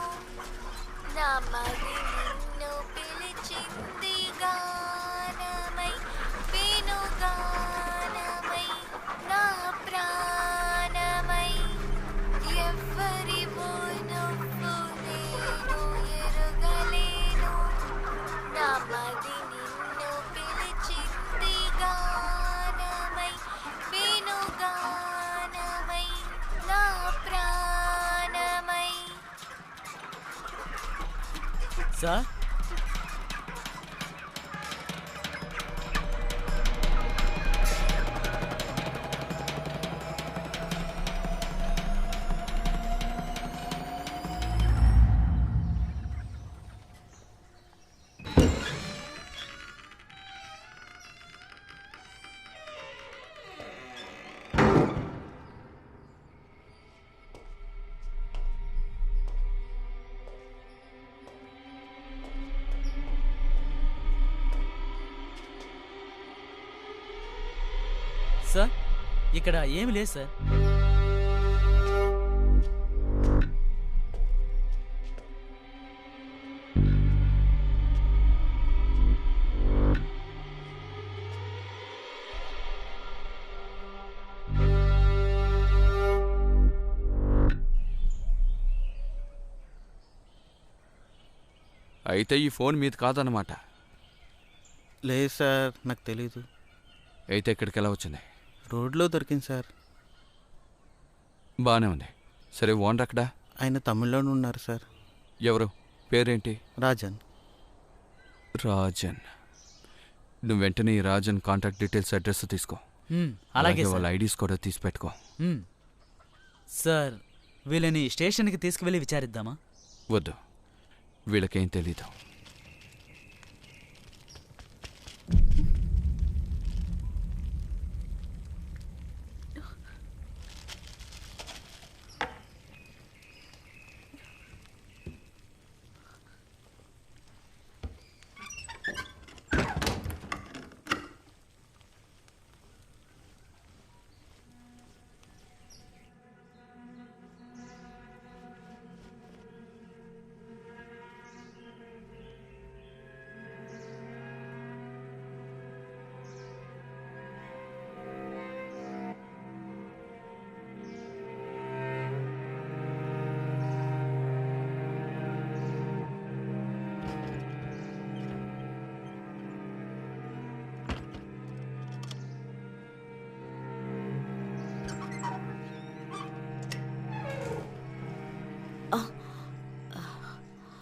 నా మది నిన్ను పిలిచింది గానమై, వేణుగానమై, నా ప్రాణమై, ఎవ్వరివో నువ్వు నేను ఎరుగలేను. నా మది నిన్ను పిలిచింది గానమై, వేణుగానమై, నా ప్రాణమై. సార్ సార్ ఇక్కడ ఏమి లేదు సార్. అయితే ఈ ఫోన్ మీది కాదన్నమాట. లేదు సార్, నాకు తెలీదు. అయితే ఇక్కడికి ఎలా వచ్చింది? రోడ్లో దొరికింది సార్. బాగానే ఉంది. సరే, ఓనర్ అక్కడా? ఆయన తమిళ్లోనే ఉన్నారు సార్. ఎవరు? పేరేంటి? రాజన్. రాజన్. నువ్వు వెంటనే ఈ రాజన్ కాంటాక్ట్ డీటెయిల్స్, అడ్రస్ తీసుకో. అలాగే వాళ్ళ ఐడీస్ కూడా తీసి పెట్టుకో. సార్ వీళ్ళని స్టేషన్కి తీసుకువెళ్ళి విచారిద్దామా? వద్దు, వీళ్ళకేం తెలీదు.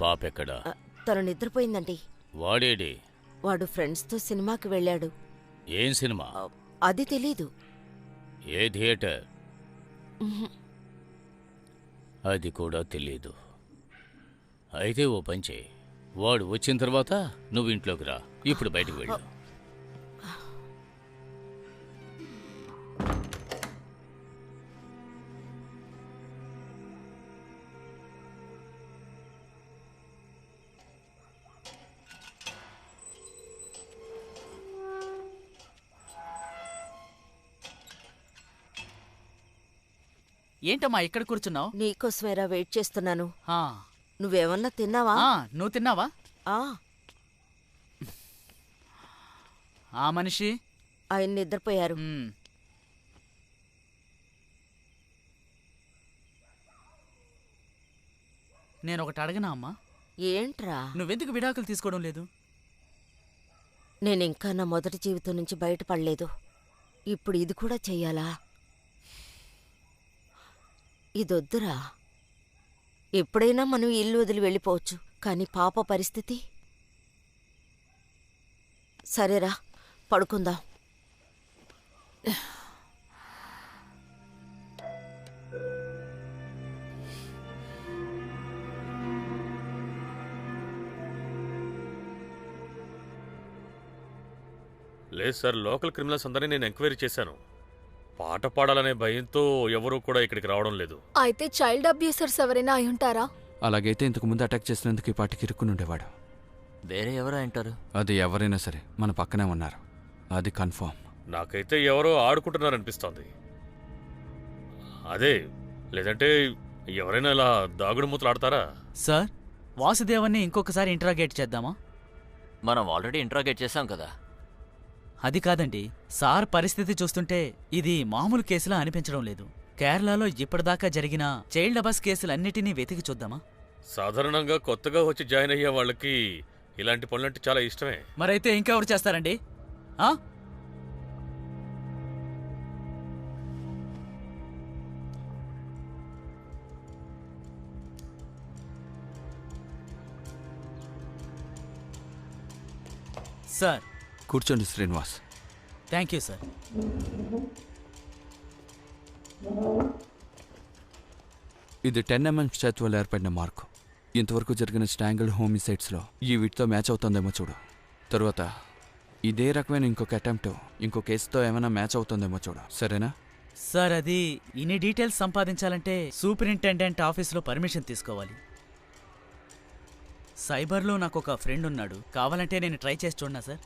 పాపెక్కడా? తను నిద్రపోయిందండి. వాడేడి? వాడు ఫ్రెండ్స్తో సినిమాకి వెళ్ళాడు. ఏం సినిమా? అది తెలీదు. ఏ థియేటర్? అది కూడా తెలీదు. అయితే ఓ పంచే, వాడు వచ్చిన తర్వాత నువ్వు ఇంట్లోకి రా. ఇప్పుడు బయటకు వెళ్ళు. ఏంటమ్మా ఇక్కడ కూర్చున్నావు? నీకోసమేరా వెయిట్ చేస్తున్నాను. నువ్వేమన్నా తిన్నావా? నువ్వు తిన్నావా? ఆ మనిషి ఆయన నిద్రపోయారు. నేను ఒకటి అడగనా అమ్మా? ఏంట్రా? నువ్వెందుకు విడాకులు తీసుకోవడం లేదు? నేను ఇంకా నా మొదటి జీవితం నుంచి బయటపడలేదు. ఇప్పుడు ఇది కూడా చెయ్యాలా? ఇదొద్దురా. ఎప్పుడైనా మనం ఇల్లు వదిలి వెళ్ళిపోవచ్చు, కానీ పాప పరిస్థితి. సరేరా, పడుకుందాం. లేదు సార్, లోకల్ క్రిమినల్స్ అందరినీ నేను ఎంక్వైరీ చేశాను. పాట పాడాలనే భయంతో ఎవరూ కూడా ఇక్కడికి రావడం లేదు. అయితే చైల్డ్ అబ్యూసర్స్ ఎవరైనా అయి ఉంటారా? అలాగైతే ఇంతకు ముందు అటాక్ చేసినందుకు ఈ పాటికి ఇరుక్కుని ఉండేవాడు. వేరే ఎవరు అంటారు? అది ఎవరైనా సరే మన పక్కనే ఉన్నారు, అది కన్ఫర్మ్. నాకైతే ఎవరో ఆడుకుంటున్నారనిపిస్తోంది. అదే, లేదంటే ఎవరైనా ఇలా దాగుడు మూతలు ఆడతారా? సార్, వాసుదేవన్ని ఇంకొకసారి ఇంట్రాగేట్ చేద్దామా? మనం ఆల్రెడీ ఇంట్రాగేట్ చేశాం కదా. అది కాదండి, సార్ పరిస్థితి చూస్తుంటే ఇది మామూలు కేసులా అనిపించడం లేదు. కేరళలో ఇప్పటిదాకా జరిగిన చైల్డ్ అబాస్ కేసులన్నిటినీ వెతికి చూద్దామా? సాధారణంగా కొత్తగా వచ్చి జాయిన్ అయ్యే వాళ్ళకి ఇలాంటి పనులంటే చాలా ఇష్టమే. మరైతే ఇంకెవరు చేస్తారండి? ఆ? సార్. కూర్చోండి శ్రీనివాస్. Thank you sir. ఇది 10mm స్టాచ్ వల్ల ఏర్పడిన మార్కు. ఇంతవరకు జరిగిన స్టాంగిల్డ్ హోమిసైడ్స్లో ఈ వీటితో మ్యాచ్ అవుతుందేమో చూడు. తరువాత ఇదే రకమైన ఇంకొక అటెంప్ట్ ఇంకో కేసుతో ఏమైనా మ్యాచ్ అవుతుందేమో చూడు, సరేనా? సార్, అది ఇన్ని డీటెయిల్స్ సంపాదించాలంటే సూపరింటెండెంట్ ఆఫీస్లో పర్మిషన్ తీసుకోవాలి. సైబర్లో నాకు ఒక ఫ్రెండ్ ఉన్నాడు, కావాలంటే నేను ట్రై చేసి చూడనా సార్?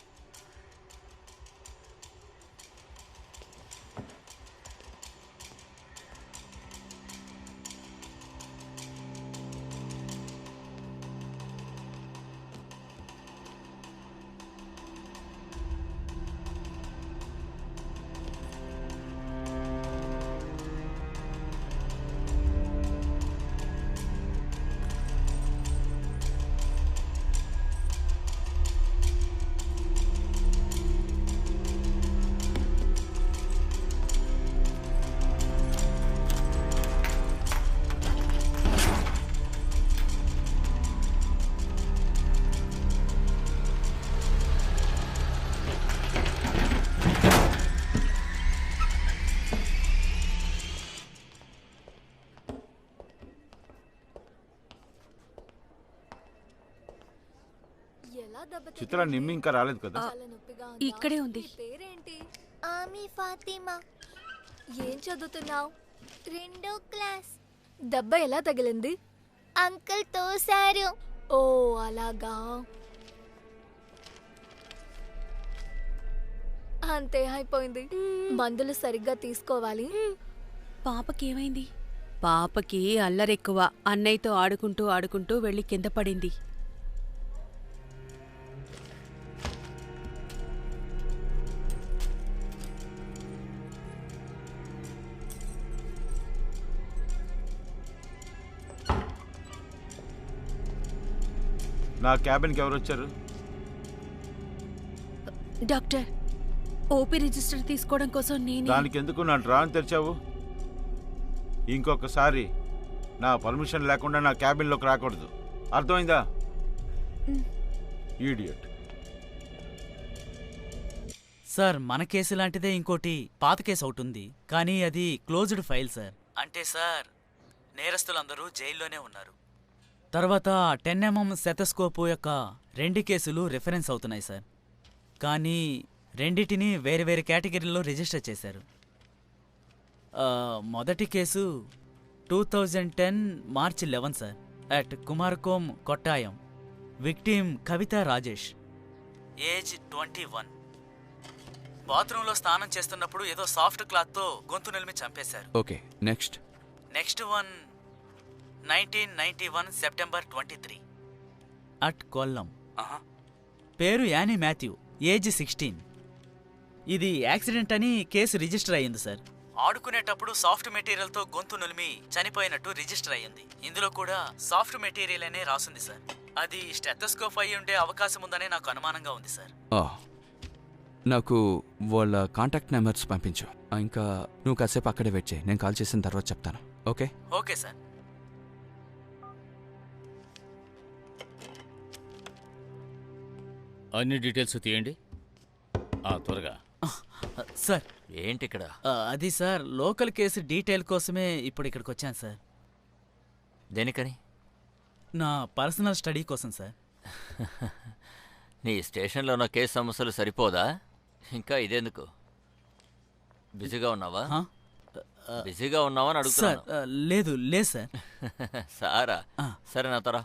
చిత్ర నిమ్మి ఇంకా రాలేదు కదా? ఇక్కడే ఉంది. పేరేంటి? ఆమీ ఫాతిమా. ఏం చదువుతున్నావు? 2వ క్లాస్. దెబ్బ ఎలా తగిలింది? అంకుల్ తోసారు. ఓ అలాగా. అంతే అయిపోయింది. మందులు సరిగ్గా తీసుకోవాలి. పాపకి ఏమైంది? పాపకి అల్లరెక్కువ. అన్నయ్యతో ఆడుకుంటూ ఆడుకుంటూ వెళ్ళి కింద పడింది. నా క్యాబిన్కి ఎవరు వచ్చారు? డాక్టర్, ఓపీ రిజిస్టర్ తీసుకోవడం కోసం నేను. దానికి ఎందుకు నా డ్రాని తెరిచావు? ఇంకొకసారి నా పర్మిషన్ లేకుండా నా క్యాబిన్లోకి రాకూడదు, అర్థమైందా? ఈడియట్. సార్, మన కేసు లాంటిదే ఇంకోటి పాత కేసు అవుతుంది, కానీ అది క్లోజ్డ్ ఫైల్ సార్. అంటే సార్, నేరస్తులందరూ జైల్లోనే ఉన్నారు. తర్వాత 10mm సెతస్కోపు యొక్క 2 కేసులు రిఫరెన్స్ అవుతున్నాయి సార్, కానీ రెండిటిని వేరే వేరే కేటగిరీలో రిజిస్టర్ చేశారు. మొదటి కేసు 2010 March 11 sir, at Kumarakom, Kottayam. Victim Kavitha Rajesh, age 21. బాత్రూంలో స్నానం చేస్తున్నప్పుడు ఏదో సాఫ్ట్ క్లాత్తో గొంతు నిలిమి చంపేశారు. Okay, next one 1991 September 23 at Kollam. పేరు యానీ మాథ్యూ, ఏజ్ 16. ఇది యాక్సిడెంట్ అని కేసు రిజిస్టర్ అయ్యింది సార్. ఆడుకునేటప్పుడు సాఫ్ట్ మెటీరియల్తో గొంతు నులిమి చనిపోయినట్టు రిజిస్టర్ అయ్యింది. ఇందులో కూడా సాఫ్ట్ మెటీరియల్ అనే రాసుంది సార్. అది స్టెథోస్కోప్ అయి ఉండే అవకాశం ఉందనే నాకు అనుమానంగా ఉంది సార్. నాకు వాళ్ళ కాంటాక్ట్ నెంబర్స్ పంపించు. ఇంకా నువ్వు కాసేపు అక్కడే వెయిట్ చేయి, నేను కాల్ చేసిన తర్వాత చెప్తాను. ఓకే? Okay sir. అన్ని డీటెయిల్స్ తీయండి త్వరగా. సార్, ఏంటి ఇక్కడ? అది సార్, లోకల్ కేసు డీటెయిల్ కోసమే ఇప్పుడు ఇక్కడికి వచ్చాను సార్. దేనికని? నా పర్సనల్ స్టడీ కోసం సార్. నీ స్టేషన్లో ఉన్న కేసు సమస్యలు సరిపోదా? ఇంకా ఇదెందుకు? బిజీగా ఉన్నావా? ఆ? బిజీగా ఉన్నావా అని సార్ అడుగుతున్నాను. లేదు లేదు సార్. సారా? ఆ. సరే నా తరా.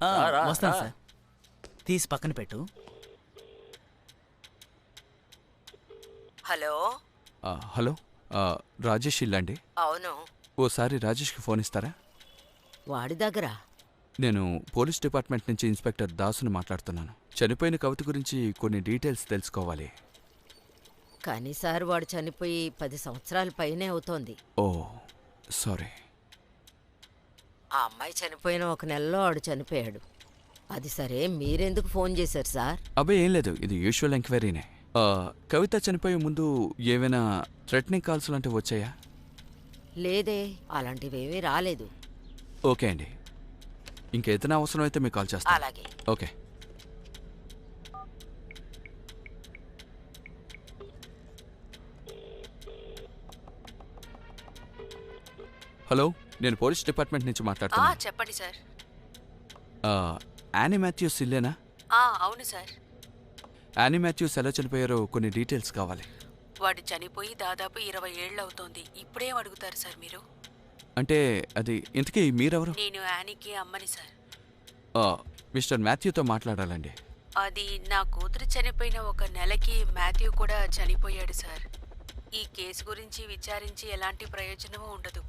ఆ, రా, వస్తాను రా. సార్. తీసి పక్కన పెట్టు. హలో హలో రాజేష్ ఇల్లండి? అవును. ఓసారి రాజేష్కి ఫోన్ ఇస్తారా? వాడి దగ్గర నేను పోలీస్ డిపార్ట్మెంట్ నుంచి ఇన్స్పెక్టర్ దాసుని మాట్లాడుతున్నాను. చనిపోయిన కవిత గురించి కొన్ని డీటెయిల్స్ తెలుసుకోవాలి. కానీ సార్ వాడు చనిపోయి 10 సంవత్సరాల పైనే అవుతోంది. ఓ సారీ. ఆ అమ్మాయి చనిపోయిన 1 నెలలో వాడు చనిపోయాడు. అది సరే, మీరెందుకు ఫోన్ చేశారు సార్? అబ్బాయి ఏం లేదు, ఇది యూజువల్ ఎంక్వైరీనే. కవిత చనిపోయే ముందు ఏవైనా థ్రెటనింగ్ కాల్స్ లాంటివి వచ్చాయా? లేదే, అలాంటివేమీ రాలేదు. ఓకే అండి, ఇంకేదైనా అవసరం అయితే మీకు కాల్ చేస్తాను. అలాగే. ఓకే. హలో, నేను పోలీస్ డిపార్ట్మెంట్ నుంచి మాట్లాడుతున్నాను. చెప్పండి సార్. Annie Mathews ఇల్లేనా? అవును సార్. యానీ మాథ్యూస్ ఎలా చనిపోయారో కొన్ని డీటెయిల్స్ కావాలి. వాడు చనిపోయి దాదాపు 20 ఏళ్ళు అవుతోంది. ఇప్పుడేం అడుగుతారు సార్ మీరు? అంటే అది ఇంతకీ మీరెవరు? నేను యానీకి అమ్మని సార్. మిస్టర్ మాథ్యూతో మాట్లాడాలండి. అది నా కూతురు చనిపోయిన 1 నెలకి మాథ్యూ కూడా చనిపోయాడు సార్. ఈ కేసు గురించి విచారించి ఎలాంటి ప్రయోజనమూ ఉండదు.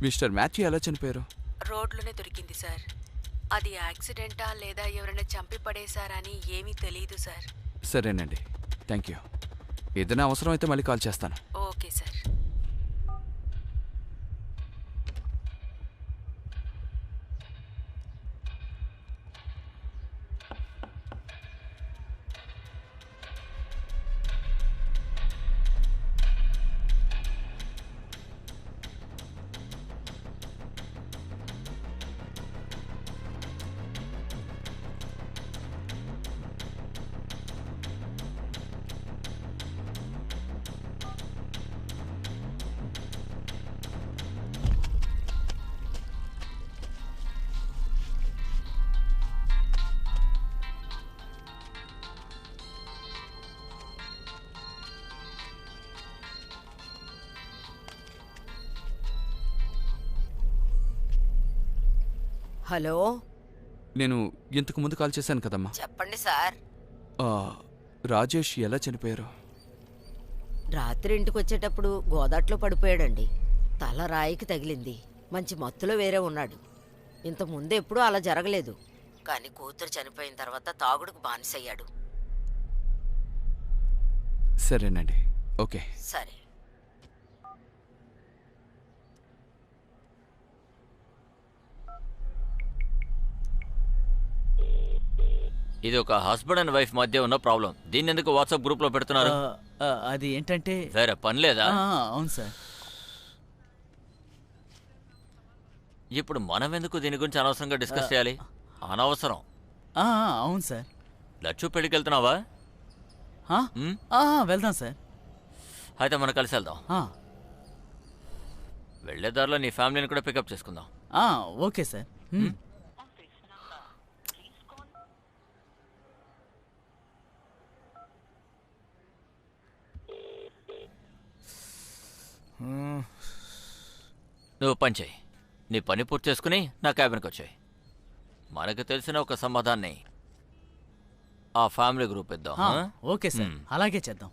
మిస్టర్ మాథ్యూ ఎలా చనిపోయారు? రోడ్లోనే దొరికింది సార్. అది యాక్సిడెంటా లేదా ఎవరైనా చంపి పడేశారా అని ఏమీ తెలియదు సార్. సరేనండి, థ్యాంక్ యూ. ఏదైనా అవసరం అయితే మళ్ళీ కాల్ చేస్తాను. Okay sir. హలో, నేను ఇంతకు ముందు కాల్ చేశాను కదమ్మా. చెప్పండి సార్. రాజేష్ ఎలా చనిపోయారు? రాత్రి ఇంటికి వచ్చేటప్పుడు గోదాట్లో పడిపోయాడండి. తల రాయికి తగిలింది. మంచి మత్తులో వేరే ఉన్నాడు. ఇంత ముందు ఎప్పుడూ అలా జరగలేదు. కానీ కూతురు చనిపోయిన తర్వాత తాగుడుకు బానిసయ్యాడు. సరేనండి, ఓకే. సరే. ఇది ఒక హస్బెండ్ అండ్ వైఫ్ మధ్య ఉన్న ప్రాబ్లం. దీన్ని ఎందుకు వాట్సాప్ గ్రూప్ లో పెడుతున్నారు? అది ఏంటంటే వేరే పని లేదా? అవును సార్. ఇప్పుడు మనం ఎందుకు దీని గురించి అనవసరంగా డిస్కస్ చేయాలి? అనవసరం. అవును సార్. లచ్చు పెళ్ళికి వెళ్తున్నావా? వెళ్దాం సార్. అయితే మనం కలిసి వెళ్దాం. వెళ్లే దారిలో నీ ఫ్యామిలీని కూడా పికప్ చేసుకుందాం. Okay sir. నువ్వు పని చేయి. నీ పని పూర్తి చేసుకుని నా క్యాబిన్కి వచ్చాయి. మనకు తెలిసిన ఒక సమాధాన్ని ఆ ఫ్యామిలీ గ్రూప్ ఇద్దాం. ఓకే సార్, అలాగే చేద్దాం.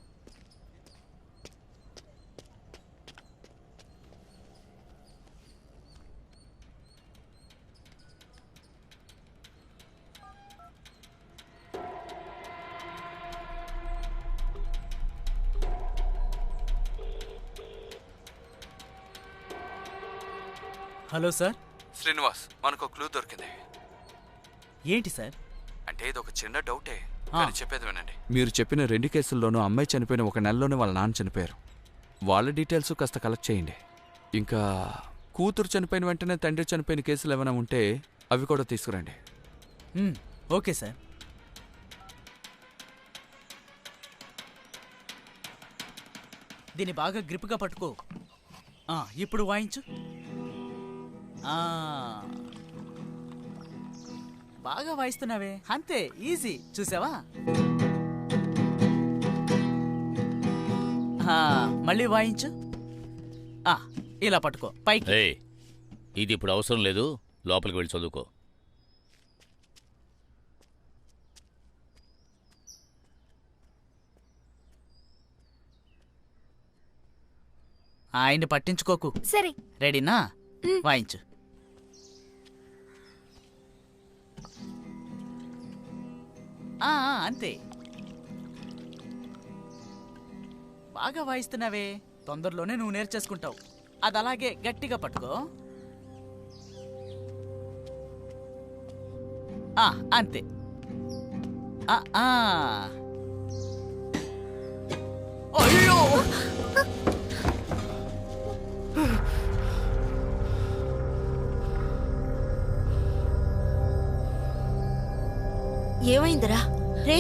Hello sir. శ్రీనివాస్, మనకు క్లూ దొరికింది. ఏంటి సార్? అంటే ఇది ఒక చిన్న డౌటే, చెప్పేది వినండి. మీరు చెప్పిన 2 కేసుల్లోనూ అమ్మాయి చనిపోయిన 1 నెలలోనే వాళ్ళ నాన్న చనిపోయారు. వాళ్ళ డీటెయిల్స్ కాస్త కలెక్ట్ చేయండి. ఇంకా కూతురు చనిపోయిన వెంటనే తండ్రి చనిపోయిన కేసులు ఏమైనా ఉంటే అవి కూడా తీసుకురండి. Okay sir. దీన్ని బాగా గ్రిప్గా పట్టుకో. ఇప్పుడు వాయించు. బాగా వాయిస్తున్నావే, అంతే, ఈజీ. చూసావా? మళ్ళీ వాయించు. ఇలా పట్టుకో పైకి. ఏయ్, ఇది ఇప్పుడు అవసరం లేదు, లోపలికి వెళ్ళి చదువుకో. ఆయన్ని పట్టించుకోకు. సరే. రెడీనా? వాయించు. అంతే. బాగా వాయిస్తున్నావే, తొందరలోనే నువ్వు నేర్చేసుకుంటావు. అది అలాగే గట్టిగా పట్టుకో. అంతే. అయ్యో, ఏమైందిరా రే?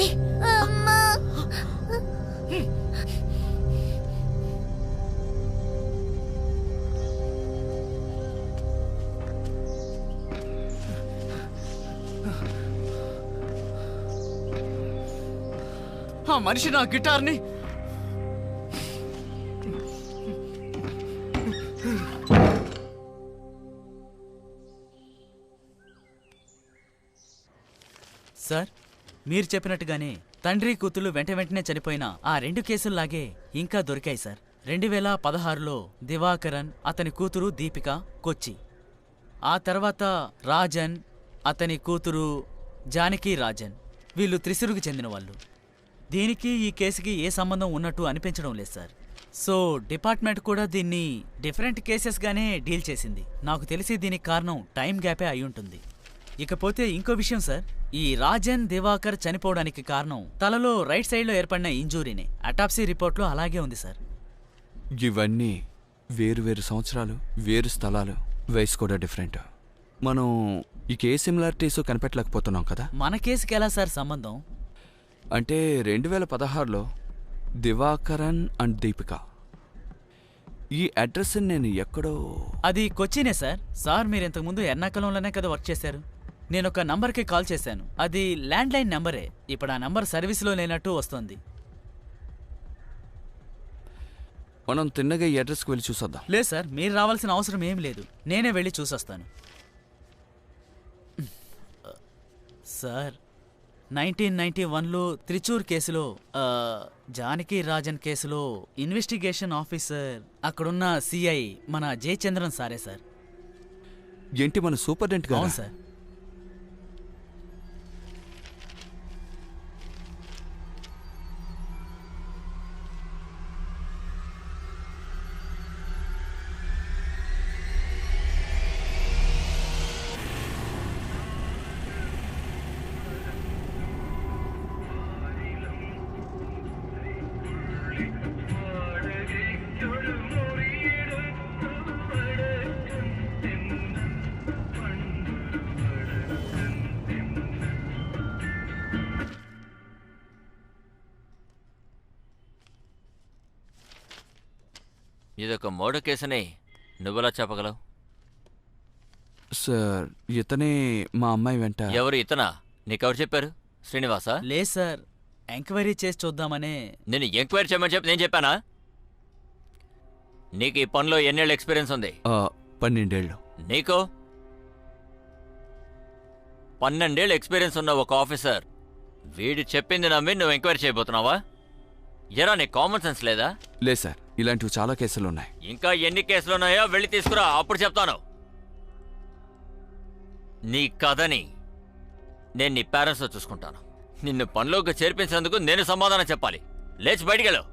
ఆ మనిషి నా గిటార్ని సార్, మీరు చెప్పినట్టుగానే తండ్రి కూతుళ్ళు వెంటనే చనిపోయిన ఆ 2 కేసుల్లాగే ఇంకా దొరికాయి సార్. 2016లో దివాకరన్, అతని కూతురు దీపిక కొచ్చి. ఆ తర్వాత రాజన్, అతని కూతురు జానకి రాజన్. వీళ్ళు త్రిశూరుకి చెందిన వాళ్ళు. దీనికి ఈ కేసుకి ఏ సంబంధం ఉన్నట్టు అనిపించడం లేదు సార్. సో డిపార్ట్మెంట్ కూడా దీన్ని డిఫరెంట్ కేసెస్గానే డీల్ చేసింది. నాకు తెలిసి దీనికి కారణం టైం గ్యాపే అయి ఉంటుంది. ఇకపోతే ఇంకో విషయం సార్, ఈ రాజన్ దివాకర్ చనిపోవడానికి కారణం తలలో రైట్ సైడ్లో ఏర్పడిన ఇంజూరీనే. అటాప్సీ రిపోర్ట్లో అలాగే ఉంది సార్. ఇవన్నీ వేరు సంవత్సరాలు, వేరు స్థలాలు, వయసు కూడా డిఫరెంట్. మనం ఈ కేసు సిమిలారిటీస్ కనిపెట్టలేకపోతున్నాం కదా. మన కేసుకి ఎలా సార్ సంబంధం? అంటే 2016లో దివాకరన్ అండ్ దీపిక. ఈ అడ్రస్ నేను ఎక్కడో... అది కొచ్చినే సార్. సార్, మీరు ఇంతకుముందు ఎర్నాకుళంలోనే కదా వర్క్ చేశారు. నేను ఒక నంబర్కి కాల్ చేశాను. అది ల్యాండ్లైన్ నెంబరే. ఇప్పుడు ఆ నంబర్ సర్వీస్లో లేనట్టు వస్తుంది. మనం తిన్నగా ఈ అడ్రస్కి వెళ్ళి చూసొద్దాం. లేదు సార్, మీరు రావాల్సిన అవసరం ఏం లేదు. నేనే వెళ్ళి చూసొస్తాను. సార్, 1991లో త్రిచూర్ కేసులో, జానకి రాజన్ కేసులో ఇన్వెస్టిగేషన్ ఆఫీసర్ అక్కడున్న సిఐ మన జయచంద్రన్ సారే సార్. ఏంటి, మన సూపరింటెండెంట్ గారా? అవును సార్. ఇదొక మర్డర్ కేసని నువ్వెలా చెప్పగలవు? సార్, ఇతనే మా అమ్మాయి వెంట... ఎవరు ఇతనా? నీకెవరు చెప్పారు? శ్రీనివాసా? లేదు సార్, ఎంక్వైరీ చేసి చూద్దామనే. నేను ఎంక్వైరీ చేయమని చెప్పి నేను చెప్పానా? నీకు ఈ పనిలో ఎన్నేళ్ళ ఎక్స్పీరియన్స్ ఉంది? 12 ఏళ్ళు. నీకు 12 ఏళ్ళ ఎక్స్పీరియన్స్ ఉన్న ఒక ఆఫీసర్ వీడు చెప్పింది నమ్మి నువ్వు ఎంక్వైరీ చేయబోతున్నావా? ఎరా, నీ కామన్ సెన్స్ లేదా? లేదు సార్, ఇలాంటివి చాలా కేసులు ఉన్నాయి. ఇంకా ఎన్ని కేసులున్నాయో వెళ్ళి తీసుకురా, అప్పుడు చెప్తాను. నీ కథని నేను నీ పేరెంట్స్తో చూసుకుంటాను. నిన్ను పనిలోకి చేర్పించినందుకు నేను సమాధానం చెప్పాలి. లేచి బయటికెళ్ళు.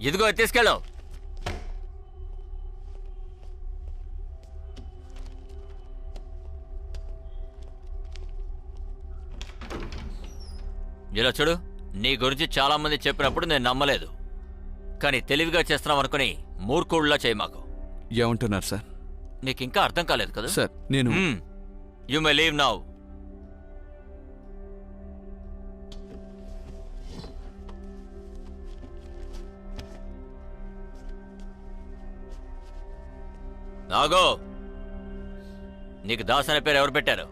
ఇదిగో తీసుకెళ్ళు. ఇలా చూడు, నీ గురించి చాలా మంది చెప్పినప్పుడు నేను నమ్మలేదు. కానీ తెలివిగా చేస్తున్నాం అనుకుని మూర్ఖుళ్ళలా చేయి మాకు. ఏమంటున్నారు సార్? నీకింకా అర్థం కాలేదు కదా సార్? నేను... యు మే లీవ్ నౌ. నాగో, నీకు దాస్ అనే పేరు ఎవరు పెట్టారు?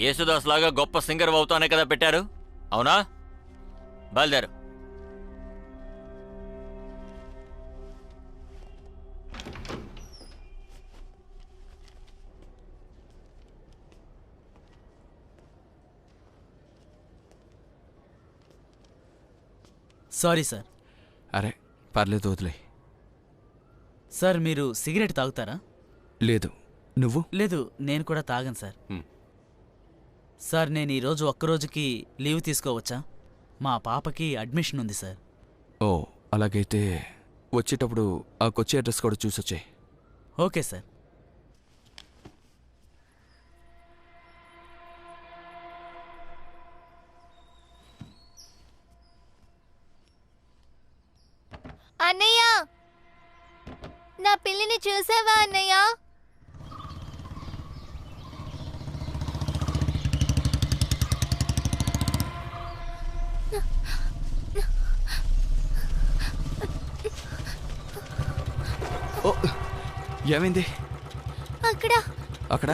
యేసుదాస్ లాగా గొప్ప సింగర్ అవుతానే కదా పెట్టారు, అవునా? బయలుదేరు. Sorry sir. అరే పర్లేదు వదిలే. సార్ మీరు సిగరెట్ తాగుతారా? లేదు. నువ్వు? లేదు, నేను కూడా తాగను సార్. సార్ నేను ఈరోజు ఒక్కరోజుకి లీవ్ తీసుకోవచ్చా? మా పాపకి అడ్మిషన్ ఉంది సార్. ఓ అలాగైతే వచ్చేటప్పుడు ఆ కొచ్చి అడ్రస్ కూడా చూసొచ్చే. Okay sir. అన్నయ్య, నా పిల్లిని చూసావా అన్నయ్య? ఓ ఏమైంది? అక్కడ అక్కడ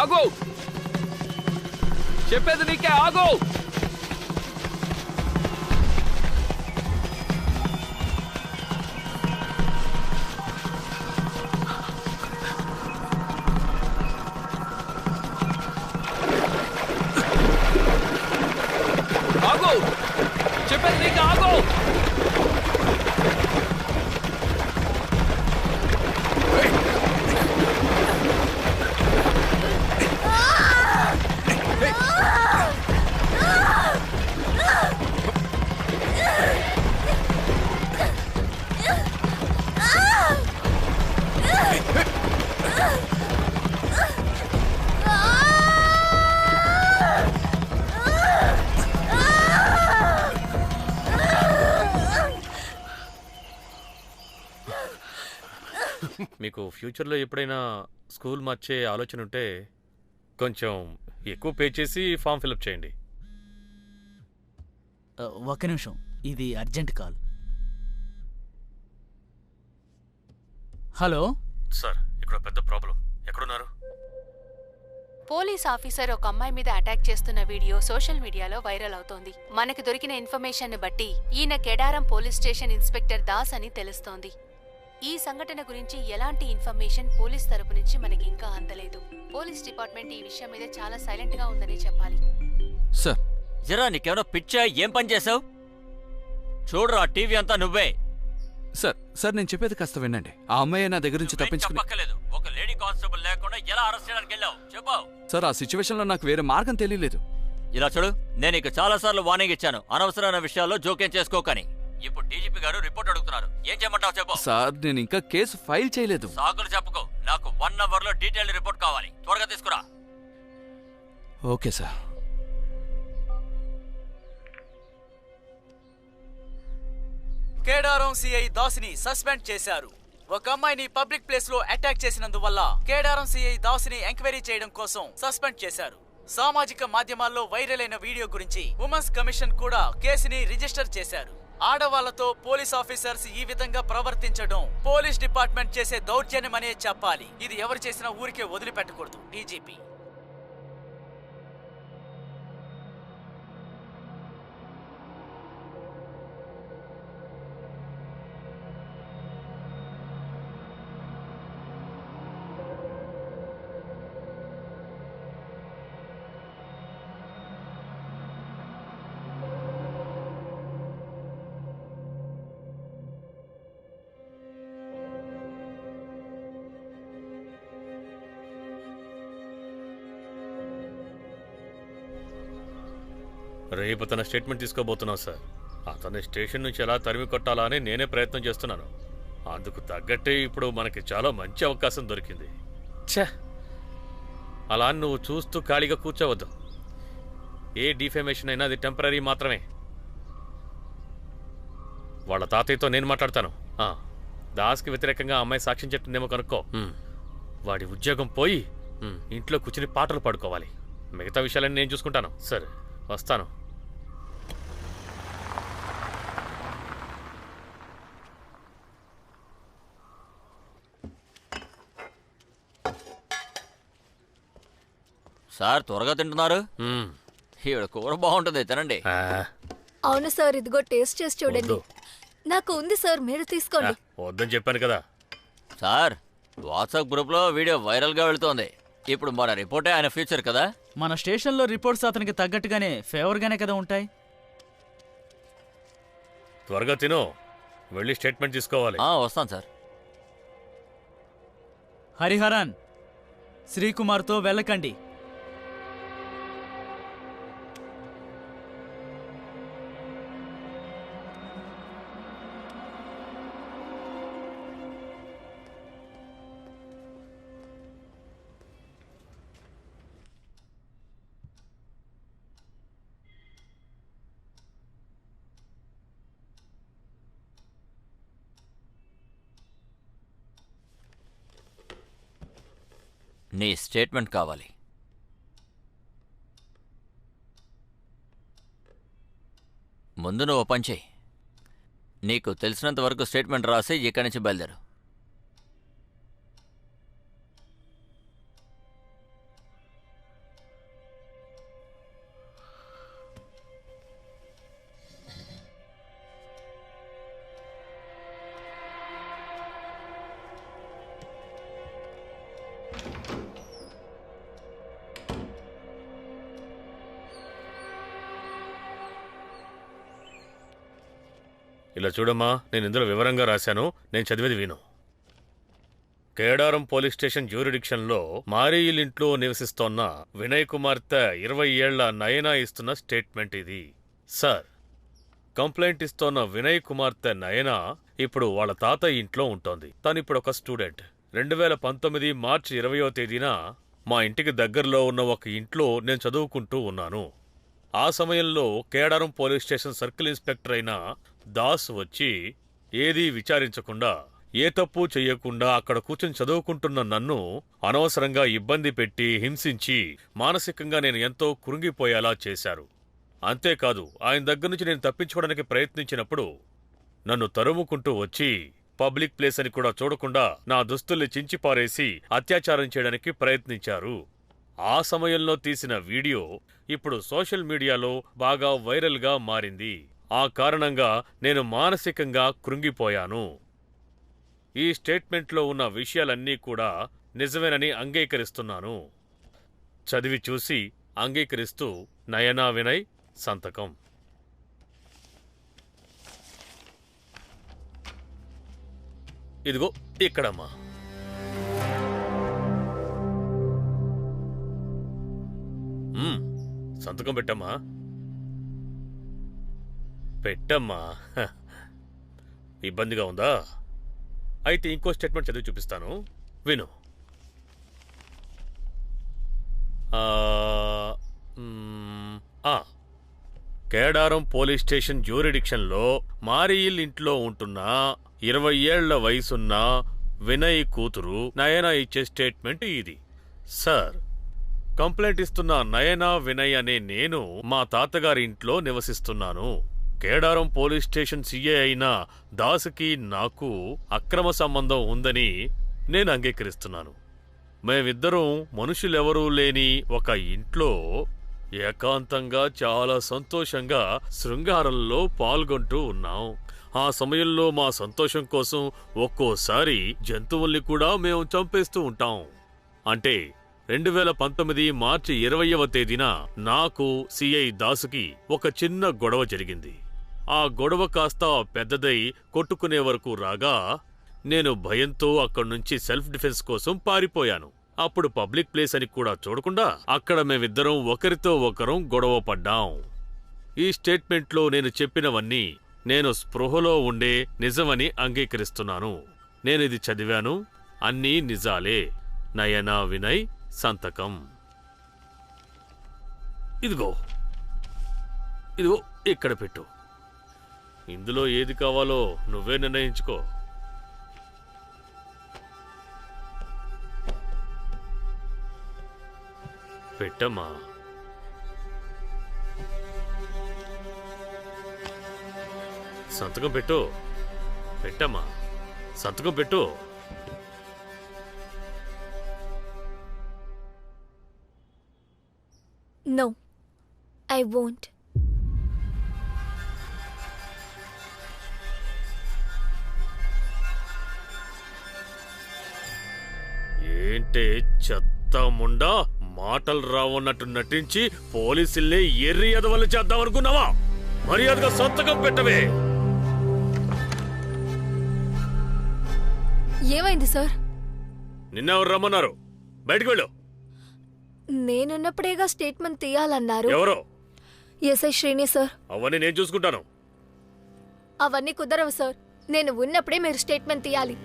ఆగు! చెప్పేది నీకే, ఆగు! ఆగు! చెప్పేది నీకే, ఆగు! ఆ! మీకు ఫ్యూచర్లో ఎప్పుడైనా స్కూల్ మార్చే ఆలోచన ఉంటే కొంచెం ఎక్కువ పే చేసి ఫామ్ ఫిలప్ చేయండి. ఒక్క నిమిషం, ఇది అర్జెంట్ కాల్. హలో సార్, ఇక్కడ పెద్ద ప్రాబ్లం. ఎక్కడున్నారు? పోలీస్ ఆఫీసర్ ఒక అమ్మాయి మీద అటాక్ చేస్తున్న వీడియో సోషల్ మీడియాలో వైరల్ అవుతోంది. మనకు దొరికిన ఇన్ఫర్మేషన్ బట్టి ఈయన కేడారం పోలీస్ స్టేషన్ ఇన్స్పెక్టర్ దాస్ అని తెలుస్తోంది. ఈ సంఘటన గురించి ఎలాంటి ఇన్ఫర్మేషన్ పోలీస్ తరపు నుంచి మనకి ఇంకా అందలేదు. పోలీస్ డిపార్ట్మెంట్ ఈ విషయం మీద చాలా సైలెంట్ గా ఉందని చెప్పాలి. సార్, జరా నీకేమైనా పిచ్చా? ఏం పని చేసావు? చూడరా, టీవీ అంతా నువ్వే. సార్ నేను చెప్పేది కాస్త వినండి. ఆ అమ్మాయి నా దగ్గర నుంచి తప్పించుకుని చెప్పక్కలేదు. ఒక లేడీ కానిస్టేబుల్ లేకుండా ఎలా అరెస్ట్ చేయడానికి వెళ్ళావు చెప్పు. సార్, ఆ సిచ్యువేషన్లో నాకు వేరే మార్గం తెలియలేదు. ఇలా చూడు, నేను ఇక చాలా సార్లు వార్నింగ్ ఇచ్చాను, అనవసరమైన విషయాల్లో జోక్యం చేసుకోకని. ఇప్పుడు డీజీపీ గారు రిపోర్ట్ అడుగుతున్నారు. ఏం చేయమంటావు చెప్పు. సార్, నేను ఇంకా కేసు ఫైల్ చేయలేదు. సాకులు చెప్పుకో. నాకు 1 అవర్ లో డీటెయిల్ రిపోర్ట్ కావాలి. త్వరగా తీసుకురా. Okay sir. కేడారం సిఐ దాస్ని సస్పెండ్ చేశారు. ఒక అమ్మాయిని పబ్లిక్ ప్లేస్ లో అటాక్ చేసినందువల్ల కేడారం సిఐ దాస్ని ఎంక్వైరీ చేయడం కోసం సస్పెండ్ చేశారు. సామాజిక మాధ్యమాల్లో వైరల్ అయిన వీడియో గురించి ఉమెన్స్ కమిషన్ కూడా కేసుని రిజిస్టర్ చేశారు. ఆడవాళ్లతో పోలీస్ ఆఫీసర్స్ ఈ విధంగా ప్రవర్తించడం పోలీస్ డిపార్ట్మెంట్ చేసే దౌర్జన్యమనే చెప్పాలి. ఇది ఎవరు చేసినా ఊరికే వదిలిపెట్టకూడదు. డీజీపీ. రేపు తన స్టేట్మెంట్ తీసుకోబోతున్నావు సార్. అతన్ని స్టేషన్ నుంచి ఎలా తరిమి కొట్టాలా అని నేనే ప్రయత్నం చేస్తున్నాను. అందుకు తగ్గట్టే ఇప్పుడు మనకి చాలా మంచి అవకాశం దొరికింది. ఛే, అలా నువ్వు చూస్తూ ఖాళీగా కూర్చోవద్దు. ఏ డిఫేమేషన్ అయినా అది టెంపరీ మాత్రమే. వాళ్ళ తాతయ్యతో నేను మాట్లాడతాను. దాస్కి వ్యతిరేకంగా అమ్మాయి సాక్ష్యం చెప్తుందేమో కనుక్కో. వాడి ఉద్యోగం పోయి ఇంట్లో కూర్చుని పాటలు పాడుకోవాలి. మిగతా విషయాలన్నీ నేను చూసుకుంటాను. సరే, వస్తాను. సార్, త్వరగా తింటున్నారు? ఈవిడ కూర బాగుంటుంది, తినండి. అవును సార్, ఇదిగో టేస్ట్ చేసి చూడండి. నాకు ఉంది సార్, మీరు తీసుకోండి. వద్దని చెప్పాను కదా సార్. వాట్సాప్ గ్రూప్ లో వీడియో వైరల్ గా వెళుతోంది. ఇప్పుడు మన రిపోర్టే ఆయన ఫ్యూచర్ కదా. మన స్టేషన్లో రిపోర్ట్స్ అతనికి తగ్గట్టుగానే ఫేవర్గానే కదా ఉంటాయి. త్వరగా తిను, వెళ్ళి స్టేట్మెంట్ తీసుకోవాలి. వస్తాను సార్. హరిహరన్, శ్రీకుమార్తో వెళ్ళకండి. నీ స్టేట్మెంట్ కావాలి. ముందు నువ్వు పని చేయి. నీకు తెలిసినంత వరకు స్టేట్మెంట్ రాసి ఇక్కడి నుంచి బయలుదేరు. ఇలా చూడమ్మా, నేను ఇందులో వివరంగా రాశాను. నేను చదివేది విను. కేడారం పోలీస్ స్టేషన్ జ్యూరిడిక్షన్లో మారీయిల్ ఇంట్లో నివసిస్తోన్న వినయ్ కుమార్తె 20 ఏళ్ల నయనా ఇస్తున్న స్టేట్మెంట్ ఇది. సార్, కంప్లైంట్ ఇస్తోన్న వినయ్ కుమార్తె నయనా ఇప్పుడు వాళ్ళ తాతయ్య ఇంట్లో ఉంటోంది. తనిప్పుడు ఒక స్టూడెంట్. 2019 మార్చి 20వ తేదీన మా ఇంటికి దగ్గరలో ఉన్న ఒక ఇంట్లో నేను చదువుకుంటూ ఉన్నాను. ఆ సమయంలో కేడారం పోలీస్ స్టేషన్ సర్కిల్ ఇన్స్పెక్టర్ అయిన దాస్ వచ్చి ఏదీ విచారించకుండా ఏ తప్పు చెయ్యకుండా అక్కడ కూర్చొని చదువుకుంటున్న నన్ను అనవసరంగా ఇబ్బంది పెట్టి హింసించి మానసికంగా నేను ఎంతో కృంగిపోయేలా చేశారు. అంతేకాదు ఆయన దగ్గర నుంచి నేను తప్పించుకోవడానికి ప్రయత్నించినప్పుడు నన్ను తరుముకుంటూ వచ్చి పబ్లిక్ ప్లేస్ అని కూడా చూడకుండా నా దుస్తుల్ని చించిపారేసి అత్యాచారం చేయడానికి ప్రయత్నించారు. ఆ సమయంలో తీసిన వీడియో ఇప్పుడు సోషల్ మీడియాలో బాగా వైరల్గా మారింది. ఆ కారణంగా నేను మానసికంగా కృంగిపోయాను. ఈ స్టేట్మెంట్లో ఉన్న విషయాలన్నీ కూడా నిజమేనని అంగీకరిస్తున్నాను. చదివి చూసి అంగీకరిస్తూ నయనా వినయ్ సంతకం. ఇదిగో ఇక్కడమ్మా. సంతకం పెట్టమ్మా. పెట్టమ్మా. ఇబ్బందిగా ఉందా? అయితే ఇంకో స్టేట్మెంట్ చదివి చూపిస్తాను, విను. కేడారం పోలీస్ స్టేషన్ జ్యూరిడిక్షన్లో మారియిల్ ఇంట్లో ఉంటున్న 20 ఏళ్ల వయసున్న వినయ్ కూతురు నయనా ఇచ్చే స్టేట్మెంట్ ఇది. సార్, కంప్లైంట్ ఇస్తున్న నయనా వినయ్ అనే నేను మా తాతగారి ఇంట్లో నివసిస్తున్నాను. కేడారం పోలీస్ స్టేషన్ సీఏ అయిన దాసుకి నాకు అక్రమ సంబంధం ఉందని నేను అంగీకరిస్తున్నాను. మేమిద్దరం మనుషులెవరూ లేని ఒక ఇంట్లో ఏకాంతంగా చాలా సంతోషంగా శృంగారంలో పాల్గొంటూ ఉన్నాం. ఆ సమయంలో మా సంతోషం కోసం ఒక్కోసారి జంతువుల్ని కూడా మేము చంపేస్తూ ఉంటాం. అంటే 2019 మార్చి 20వ తేదీన నాకు సిఐ దాసుకి ఒక చిన్న గొడవ జరిగింది. ఆ గొడవ కాస్త పెద్దదై కొట్టుకునే వరకు రాగా నేను భయంతో అక్కడ్నుంచి సెల్ఫ్ డిఫెన్స్ కోసం పారిపోయాను. అప్పుడు పబ్లిక్ ప్లేస్ అని కూడా చూడకుండా అక్కడ మేమిద్దరం ఒకరితో ఒకరం గొడవ పడ్డాం. ఈ స్టేట్మెంట్లో నేను చెప్పినవన్నీ నేను స్పృహలో ఉండే నిజమని అంగీకరిస్తున్నాను. నేనిది చదివాను, అన్నీ నిజాలే. నయనా వినయ్ సంతకం. ఇదిగో ఇదిగో ఇక్కడ పెట్టు. ఇందులో ఏది కావాలో నువ్వే నిర్ణయించుకో. పెట్టమ్మా. సంతకం పెట్టు. పెట్టమ్మా, సంతకం పెట్టు. No, I won't. ఏంటే చెత్త ముండా, మాటలు రావన్నట్టు నటించి పోలీసుల్ని ఎర్రి ఎదవలు చేద్దామనుకున్నావా? మర్యాదగా సంతకం పెట్టవే. ఏమైంది సార్? నిన్నెవరు రమ్మన్నారు? బయటకు వెళ్ళు. నేనున్నప్పుడేగా స్టేట్మెంట్ తీయాలన్నారు. ఎవరో? SI Srini sir. అవన్నీ నేను చూసుకుంటాను. అవన్నీ కుదరవు సార్. నేను ఉన్నప్పుడే మీరు స్టేట్మెంట్ తీయాలి.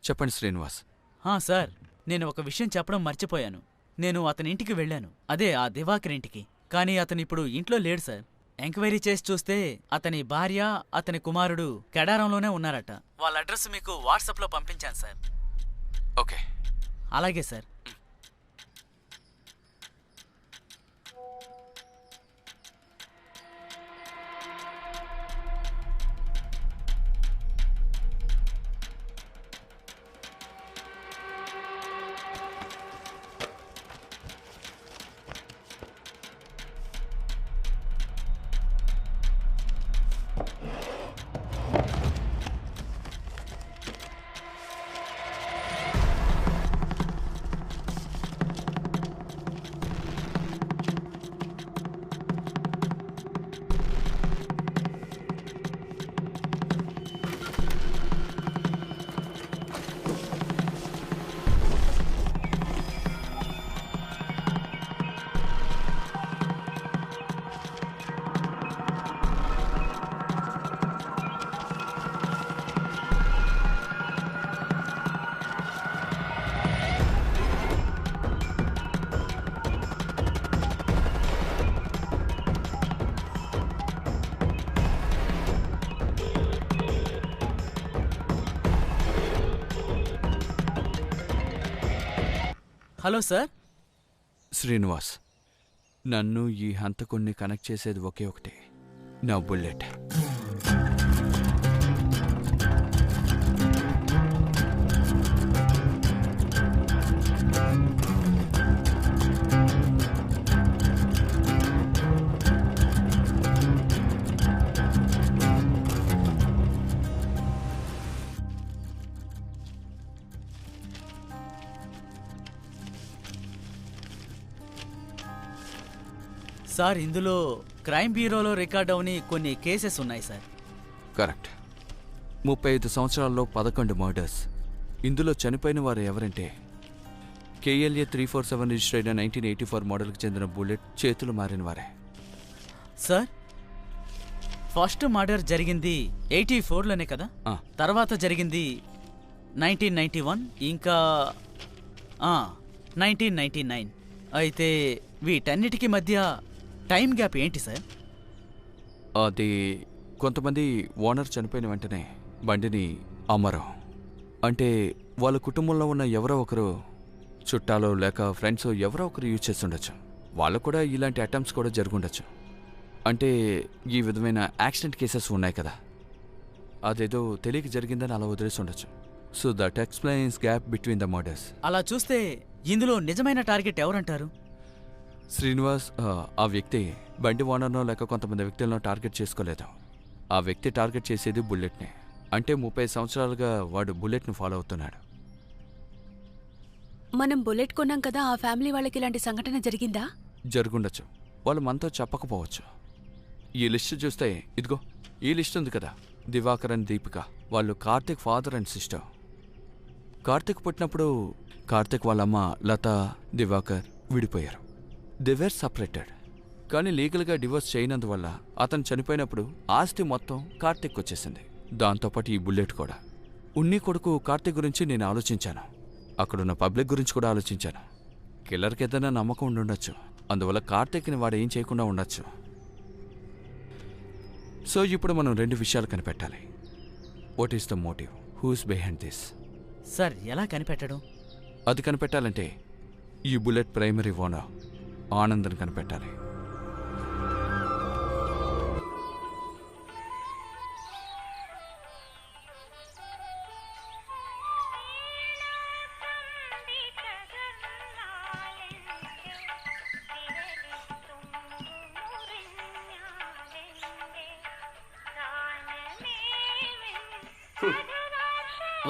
చెప్పండి శ్రీనివాస్. సార్, నేను ఒక విషయం చెప్పడం మర్చిపోయాను. నేను అతని ఇంటికి వెళ్ళాను, అదే ఆ దివాకర్ ఇంటికి. కానీ అతను ఇప్పుడు ఇంట్లో లేడు సార్. ఎంక్వైరీ చేసి చూస్తే అతని భార్య, అతని కుమారుడు కెడారంలోనే ఉన్నారట. వాళ్ళ అడ్రస్ మీకు వాట్సాప్లో పంపించాను సార్. ఓకే, అలాగే సార్. Hello sir. శ్రీనివాస్, నన్ను ఈ హంతకుణ్ణి కనెక్ట్ చేసేది ఒకే ఒకటి, నా బుల్లెట్. సార్, ఇందులో క్రైమ్ బ్యూరోలో రికార్డ్ అవని కొన్ని కేసెస్ ఉన్నాయి సార్. కరెక్ట్. 35 సంవత్సరాల్లో 11 మర్డర్స్. ఇందులో చనిపోయిన వారు ఎవరంటే KLA 347 రిజిస్టర్ అయిన 1984 మోడల్కి చెందిన బుల్లెట్ చేతులు మారిన వారే. సార్, ఫస్ట్ మర్డర్ జరిగింది 84లోనే కదా? తర్వాత జరిగింది 1991, ఇంకా 1999. అయితే వీటన్నిటికీ మధ్య టైం గ్యాప్ ఏంటి సార్? అది కొంతమంది ఓనర్ చనిపోయిన వెంటనే బండిని అమ్మరు. అంటే వాళ్ళ కుటుంబంలో ఉన్న ఎవరో ఒకరు, చుట్టాలో లేక ఫ్రెండ్స్ ఎవరో ఒకరు యూజ్ చేస్తుండొచ్చు. వాళ్ళకు కూడా ఇలాంటి అటెంప్ట్స్ కూడా జరుగుండొచ్చు. అంటే ఈ విధమైన యాక్సిడెంట్ కేసెస్ ఉన్నాయి కదా, అదేదో తెలియక జరిగిందని అలా వదిలేసి ఉండొచ్చు. So that explains gap between the murders. అలా చూస్తే ఇందులో నిజమైన టార్గెట్ ఎవరంటారు? శ్రీనివాస్ ఆ వ్యక్తి బండి ఓనర్నో లేక కొంతమంది వ్యక్తులను టార్గెట్ చేసుకోలేదు. ఆ వ్యక్తి టార్గెట్ చేసేది బుల్లెట్ని. అంటే 30 సంవత్సరాలుగా వాడు బుల్లెట్ను ఫాలో అవుతున్నాడు. మనం బుల్లెట్ కొన్నాం కదా, ఆ ఫ్యామిలీ వాళ్ళకి ఇలాంటి సంఘటన జరిగిందా? జరుగుండొచ్చు, వాళ్ళు మనతో చెప్పకపోవచ్చు. ఈ లిస్ట్ చూస్తే ఇదిగో ఈ లిస్ట్ ఉంది కదా, దివాకర్ అండ్ దీపిక, వాళ్ళు Karthik father and sister. Karthik పుట్టినప్పుడు కార్తిక్ వాళ్ళమ్మ లత, దివాకర్ విడిపోయారు. They were separated. కానీ లీగల్గా డివోర్స్ చేయనందువల్ల అతను చనిపోయినప్పుడు ఆస్తి మొత్తం కార్తిక్ వచ్చేసింది, దాంతోపాటు ఈ బుల్లెట్ కూడా. ఉన్ని కొడుకు కార్తిక్ గురించి నేను ఆలోచించాను, అక్కడున్న పబ్లిక్ గురించి కూడా ఆలోచించాను. కిల్లర్కి ఏదైనా నమ్మకం ఉండుండొచ్చు, అందువల్ల కార్తిక్ని వాడు ఏం చేయకుండా ఉండొచ్చు. సో ఇప్పుడు మనం 2 విషయాలు కనిపెట్టాలి. What is the motive, who's behind this? Sir, ఎలా కనిపెట్టడం? అది కనిపెట్టాలంటే ఈ బుల్లెట్ ప్రైమరీ ఓనర్ ఆనంద్ని కనిపెట్టాలి.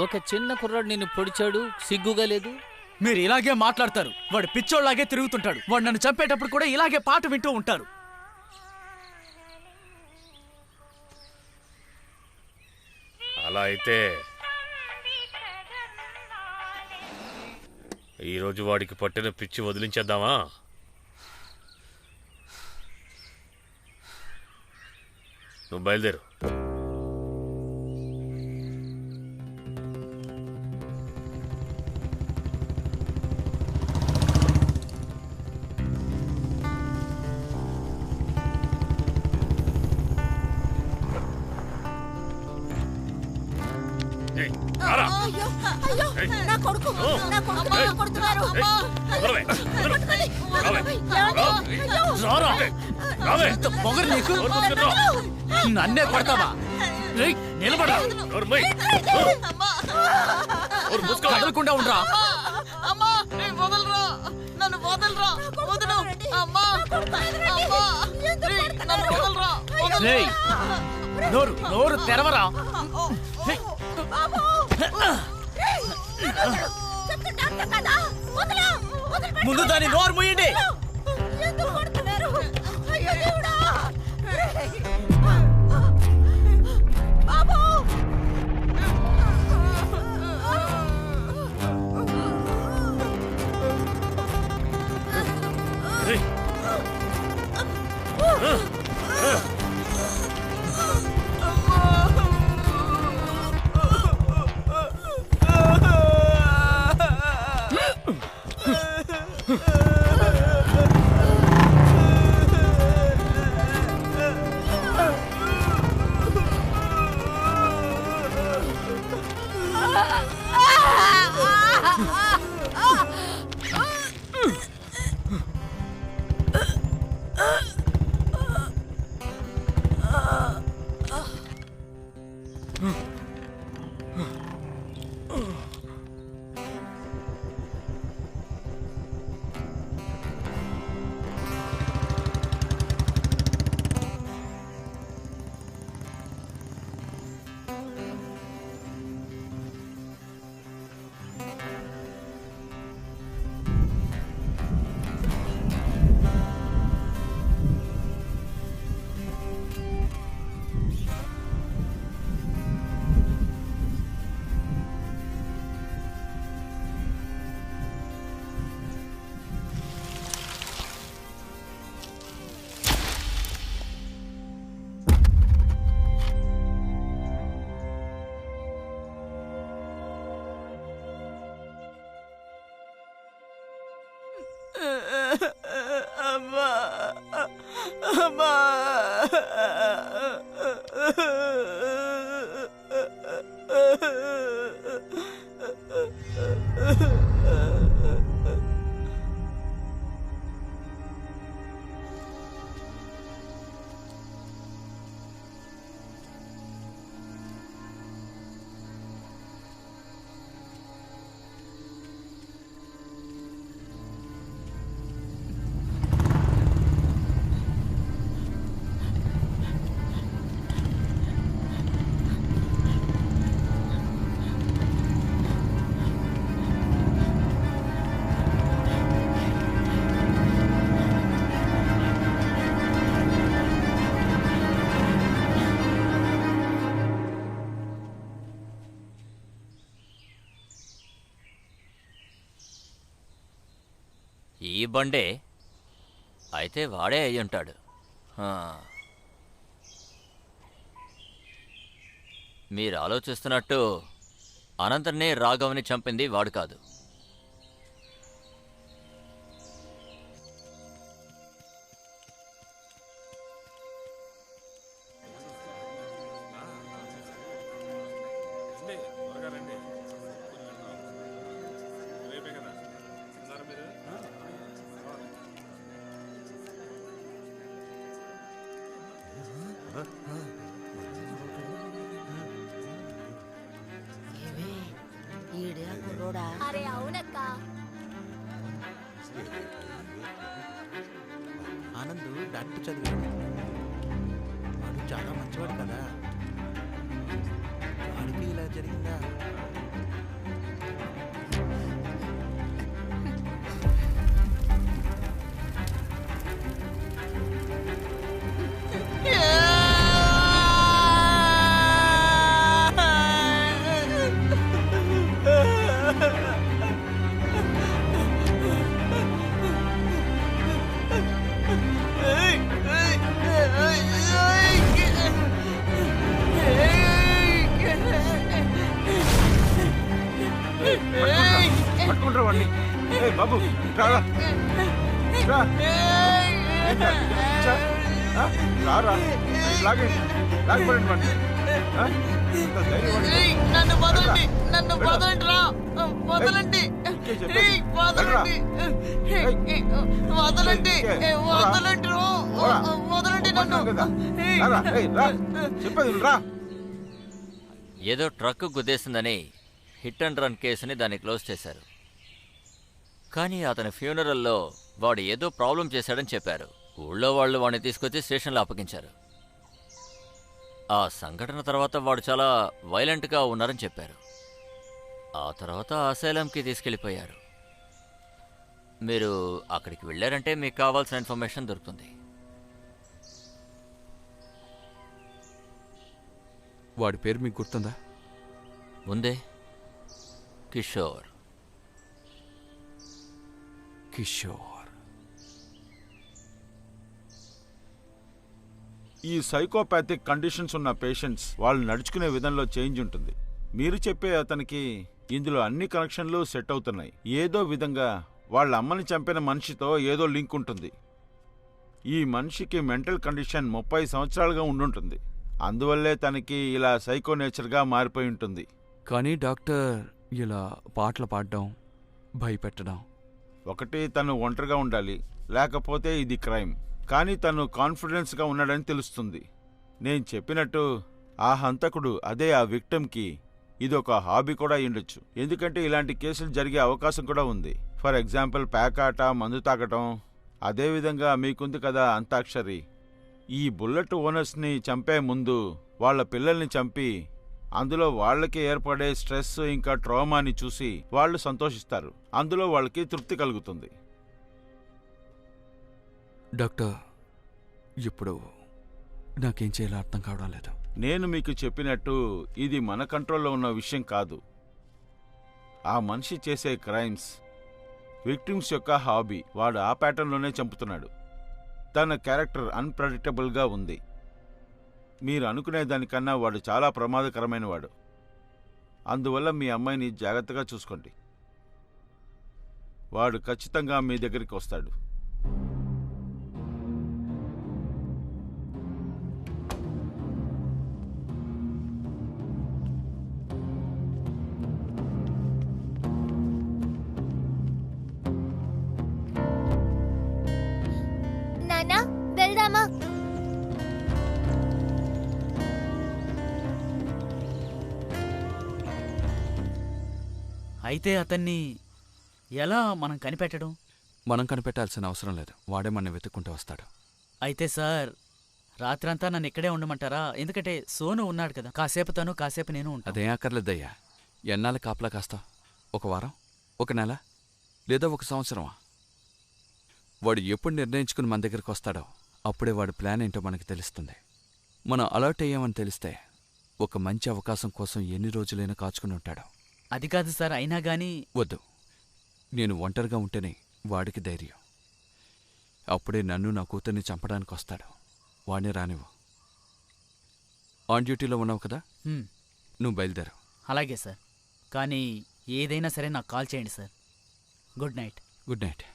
ఒక చిన్న కుర్రాడు నిన్ను పొడిచాడు, సిగ్గుగా లేదు? మీరు ఇలాగే మాట్లాడతారు. వాడు పిచ్చోళ్లాగే తిరుగుతుంటాడు. వాడు నన్ను చంపేటప్పుడు కూడా ఇలాగే పాట వింటూ ఉంటారు. అలా అయితే ఈరోజు వాడికి పట్టిన పిచ్చి వదిలించేద్దామా? నువ్వు బయలుదేరు. నన్నే కొడతావా? నిలబడా, కదలకుండా ఉండరా. నోరు తెరవరా. ముందు దాని నోరు మూయండి. అమ్మా అమ్మా ఈ బండే అయితే వాడే అయ్యుంటాడు. మీరు ఆలోచిస్తున్నట్టు అనంతనే రాఘవని చంపింది వాడు కాదు. అరే అవునక్క. ఆనంద్ డాక్టర్ చదివాడు. వాడు చాలా మంచివాడు కదా, వాడికి ఇలా జరిగిందా? పట్టుకుంటారా వాడిని? బాబు రారా రారా, లాగండి, లాగపడండి వాడిని. నన్ను వదలండి, నన్ను వదలండి రా, వదలండి, వదలండి, వదలండి, వదలండి, వదలండి నన్ను. చెప్పేది రా. ఏదో ట్రక్ గుద్దేసిందని హిట్ అండ్ రన్ కేసుని దాన్ని క్లోజ్ చేశారు. కానీ అతని ఫ్యూనరల్లో వాడు ఏదో ప్రాబ్లం చేశాడని చెప్పారు. ఊళ్ళో వాళ్ళు వాడిని తీసుకొచ్చి స్టేషన్లో అప్పగించారు. ఆ సంఘటన తర్వాత వాడు చాలా వైలెంట్గా ఉన్నారని చెప్పారు. ఆ తర్వాత అసైలంకి తీసుకెళ్ళిపోయారు. మీరు అక్కడికి వెళ్ళారంటే మీకు కావాల్సిన ఇన్ఫర్మేషన్ దొరుకుతుంది. వాడి పేరు మీకు గుర్తుందా? ముందే కిషోర్. కిషోర్. ఈ సైకోపాథిక్ కండిషన్స్ ఉన్న పేషెంట్స్ వాళ్ళు నడుచుకునే విధంలో చేంజ్ ఉంటుంది. మీరు చెప్పే అతనికి ఇందులో అన్ని కనెక్షన్లు సెట్ అవుతున్నాయి. ఏదో విధంగా వాళ్ళ అమ్మని చంపిన మనిషితో ఏదో లింక్ ఉంటుంది. ఈ మనిషికి మెంటల్ కండిషన్ 30 సంవత్సరాలుగా ఉండుంటుంది. అందువల్లే తనకి ఇలా సైకో నేచర్గా మారిపోయి ఉంటుంది. కానీ డాక్టర్ ఇలా పాటలు పాడడం, భయపెట్టడం, ఒకటి తను ఒంటరిగా ఉండాలి, లేకపోతే ఇది క్రైమ్. కానీ తను కాన్ఫిడెన్స్గా ఉన్నాడని తెలుస్తుంది. నేను చెప్పినట్టు ఆ హంతకుడు అదే ఆ విక్టమ్కి ఇది ఒక హాబీ కూడా అయ్యుండొచ్చు. ఎందుకంటే ఇలాంటి కేసులు జరిగే అవకాశం కూడా ఉంది. ఫర్ ఎగ్జాంపుల్ పేకాట, మందు తాగటం. అదేవిధంగా మీకుంది కదా అంతాక్షరి. ఈ బుల్లెట్ ఓనర్స్ని చంపే ముందు వాళ్ళ పిల్లల్ని చంపి అందులో వాళ్ళకి ఏర్పడే స్ట్రెస్ ఇంకా ట్రామాని చూసి వాళ్ళు సంతోషిస్తారు. అందులో వాళ్ళకి తృప్తి కలుగుతుంది. డాక్టర్, ఇప్పుడు నాకేం చేయాలో అర్థం కావడం లేదు. నేను మీకు చెప్పినట్టు ఇది మన కంట్రోల్లో ఉన్న విషయం కాదు. ఆ మనిషి చేసే క్రైమ్స్ విక్టిమ్స్ యొక్క హాబీ. వాడు ఆ ప్యాటర్న్లోనే చంపుతున్నాడు. తన క్యారెక్టర్ అన్ప్రెడిక్టబుల్గా ఉంది. మీరు అనుకునే దానికన్నా వాడు చాలా ప్రమాదకరమైన వాడు. అందువల్ల మీ అమ్మాయిని జాగ్రత్తగా చూసుకోండి. వాడు ఖచ్చితంగా మీ దగ్గరికి వస్తాడు. నానా, వెళ్దామా? అయితే అతన్ని ఎలా మనం కనిపెట్టడం? మనం కనిపెట్టాల్సిన అవసరం లేదు. వాడే మన వెతుక్కుంటూ వస్తాడు. అయితే సార్, రాత్రంతా నన్ను ఇక్కడే ఉండమంటారా? ఎందుకంటే సోను ఉన్నాడు కదా, కాసేపు తను కాసేపు నేను ఉంటాను. అదేం అక్కర్లేదయ్యా. ఎన్నాళ్ళు కాపలా కాస్తావు? ఒక వారం, ఒక నెల, లేదా ఒక సంవత్సరమా? వాడు ఎప్పుడు నిర్ణయించుకుని మన దగ్గరికి వస్తాడో అప్పుడే వాడి ప్లాన్ ఏంటో మనకి తెలుస్తుంది. మనం అలర్ట్ అయ్యామని తెలిస్తే ఒక మంచి అవకాశం కోసం ఎన్ని రోజులైనా కాచుకుని ఉంటాడు. అది కాదు సార్, అయినా గానీ వద్దు. నేను ఒంటరిగా ఉంటేనే వాడికి ధైర్యం. అప్పుడే నన్ను నా కూతుర్ని చంపడానికి వస్తాడు. వాడిని రానివ్వు. ఆన్ డ్యూటీలో ఉన్నావు కదా, నువ్వు బయలుదేరు. అలాగే సార్, కానీ ఏదైనా సరే నాకు కాల్ చేయండి sir. Good night. Good night.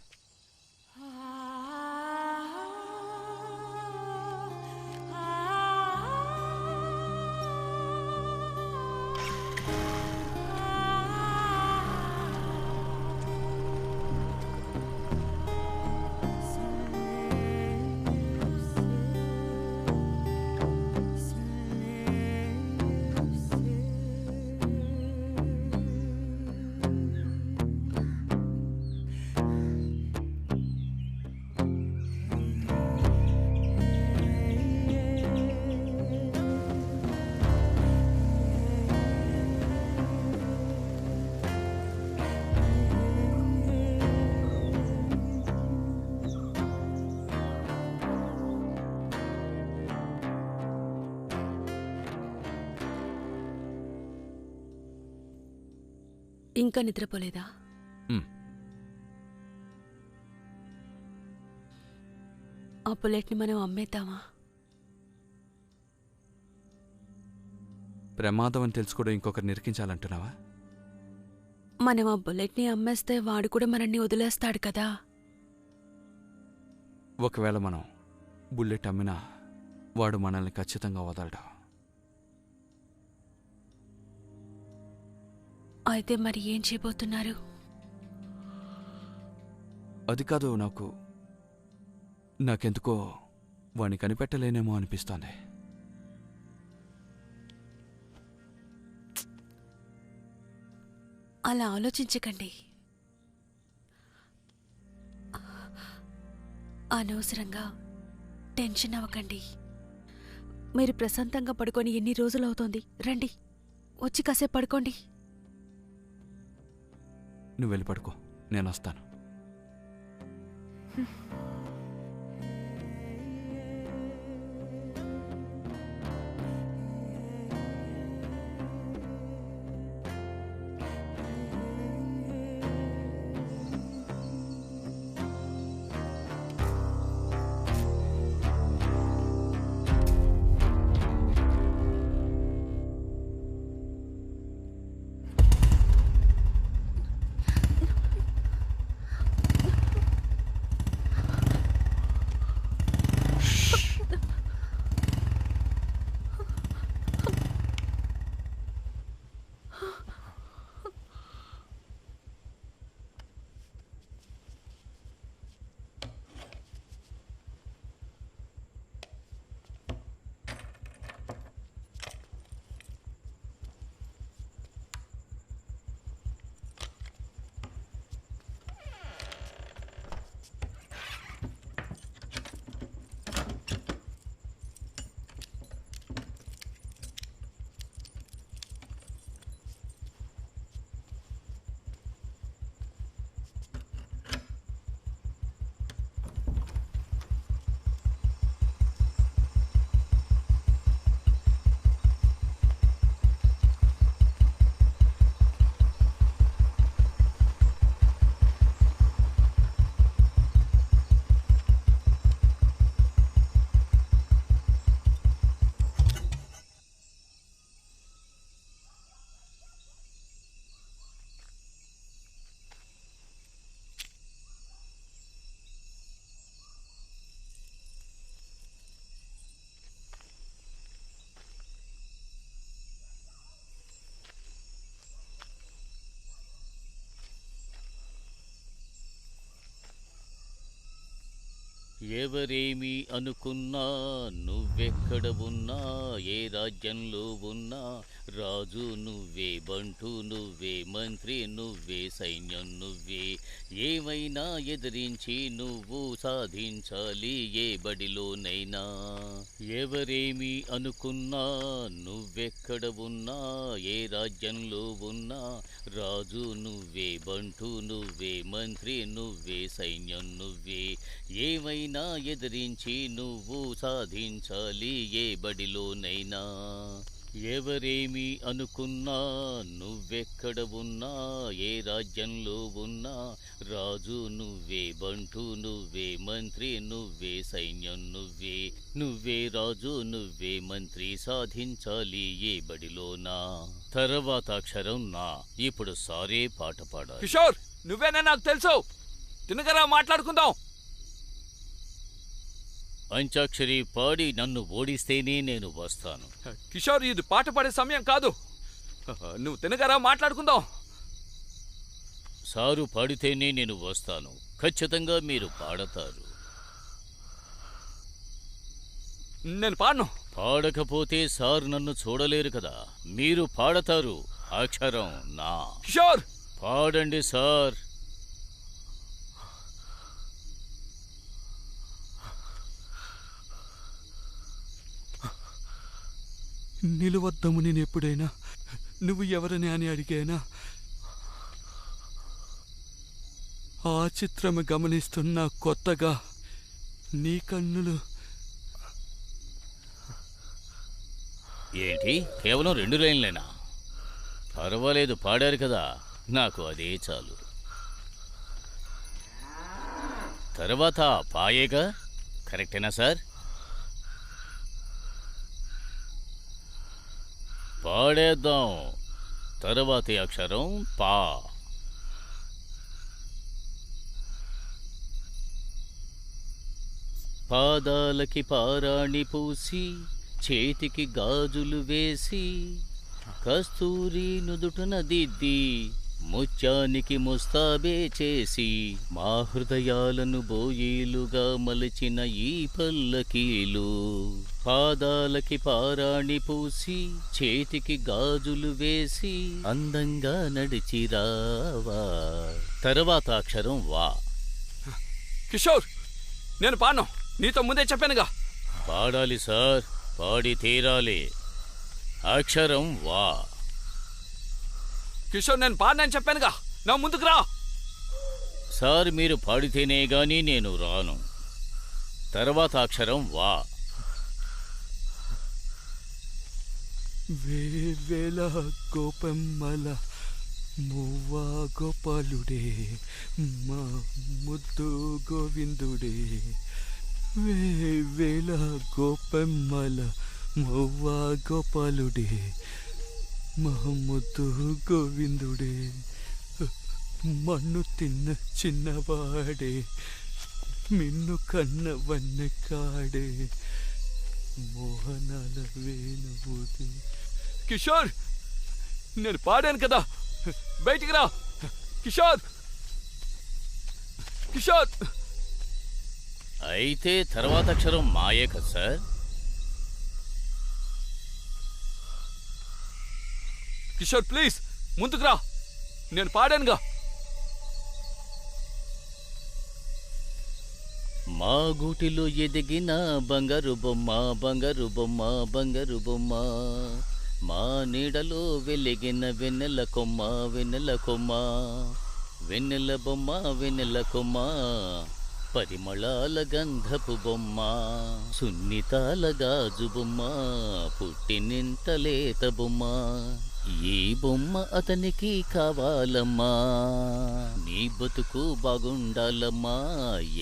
ఇంకా నిద్రపోలేదా? ఆ బుల్లెట్ని మనం అమ్మేద్దామా? ప్రమాదం అని తెలుసుకోవడం ఇంకొకరు నిరికించాలంటున్నావా? మనం ఆ బుల్లెట్ని అమ్మేస్తే వాడు కూడా మనల్ని వదిలేస్తాడు కదా. ఒకవేళ మనం బుల్లెట్ అమ్మినా వాడు మనల్ని ఖచ్చితంగా వదలడు. అయితే మరి ఏం చేయబోతున్నారు? అది కాదు, నాకెందుకో వాణ్ణి కనిపెట్టలేనేమో అనిపిస్తోంది. అలా ఆలోచించకండి. అనవసరంగా టెన్షన్ అవ్వకండి. మీరు ప్రశాంతంగా పడుకొని ఎన్ని రోజులవుతోంది? రండి, వచ్చి కాసేపు పడుకోండి. నువ్వు వెళ్ళి పడుకో, నేను వస్తాను. ఎవరేమి అనుకున్నా నువ్వెక్కడ ఉన్నా ఏ రాజ్యంలో ఉన్నా రాజు నువ్వే, బంటు నువ్వే, మంత్రి నువ్వే, సైన్యం నువ్వే. ఏమైనా ఎదిరించి నువ్వు సాధించాలి ఏ బడిలోనైనా. ఎవరేమి అనుకున్నా నువ్వెక్కడ ఉన్నా ఏ రాజ్యంలో ఉన్నా రాజు నువ్వే, బంటు నువ్వే, మంత్రి నువ్వే, సైన్యం నువ్వే. ఏమైనా ఎదిరించి నువ్వు సాధించాలి ఏ బడిలోనైనా. ఎవరేమి అనుకున్నా నువ్వెక్కడ ఉన్నా ఏ రాజ్యంలో ఉన్నా రాజు నువ్వే, బంటు నువ్వే, మంత్రి నువ్వే, సైన్యం నువ్వే. నువ్వే రాజు నువ్వే మంత్రి, సాధించాలి ఏ బడిలోనా. తర్వాత అక్షరం నా. ఇప్పుడు సారే పాట పాడాలి. కిషోర్, నువ్వేనా నాకు తెలుసు. తినగరా మాట్లాడుకుందాం. అంత్యాక్షరి పాడి నన్ను ఓడిస్తేనే నేను వస్తాను. కిషోర్, ఇది పాట పాడే సమయం కాదు. నువ్వు తినగరా మాట్లాడుకుందాం. సారు పాడితేనే నేను వస్తాను. ఖచ్చితంగా మీరు పాడతారు. నేను పాడను. పాడకపోతే సారు నన్ను చూడలేరు కదా. మీరు పాడతారు. అక్షరం నా. కిషోర్, పాడండి సార్. నిలవద్దాము. నేను ఎప్పుడైనా నువ్వు ఎవరని అని అడిగానా? ఆ చిత్రము గమనిస్తున్నా కొత్తగా నీ కన్నులు. ఏంటి, కేవలం 2 లైన్లేనా? పర్వాలేదు, పాడారు కదా, నాకు అదే చాలు. తర్వాత పాయేగా, కరెక్టేనా సార్? పాడేద్దాం. తర్వాతి అక్షరం పా. పాదాలకి పారాణి పూసి, చేతికి గాజులు వేసి, కస్తూరి నుదుటన దిద్ది, ముత్యానికి ముస్తాబే చేసి, మా హృదయాలను బోయిలుగా మలచిన ఈ పల్లకీలు. పాదాలకి పారాణి పూసి, చేతికి గాజులు వేసి, అందంగా నడిచిరావా. తర్వాత అక్షరం వా. కిషోర్, నేను పాడను. నీతో ముందే చెప్పానుగా. పాడాలి సార్, పాడి తీరాలి. అక్షరం వా. కిషోర్, నేను పాడనని చెప్పానుగా. నా ముందుకు రా. సార్, మీరు పాడితేనే గాని నేను రాను. తర్వాత అక్షరం వా. వేవేల గోపమ్మల మువ్వా గోపాలుడే, మా ముద్దు గోవిందుడే. వేవేల గోపమ్మల మువ్వా గోపాలుడే, మా ముద్దు గోవిందుడే. మన్ను తిన్న చిన్నవాడే, మిన్ను కన్నవన్న కాడే, మోహనాల వేణువుది. కిషోర్, నేను పాడాను కదా. బయటికి రా. కిషోర్, కిషోర్. అయితే తర్వాత అక్షరం మాయే కదా సార్? కిషోర్, ప్లీజ్ ముందుకు రా. నేను పాడానుగా. మా గూటిలో ఎదిగిన బంగారు బొమ్మ, బంగారు బొమ్మ, బంగారు బొమ్మ. మా నీడలో వెలిగిన వెన్నెల కొమ్మ, వెన్నెల కొమ్మ. వెన్నెల బొమ్మ, వెన్నెల కొమ్మ. పరిమళాల గంధపు బొమ్మ, సున్నితాల గాజు బొమ్మ, పుట్టినింత లేత బొమ్మ. ఈ బొమ్మ అతనికి కావాలమ్మా, నీ బతుకు బాగుండాలమ్మా,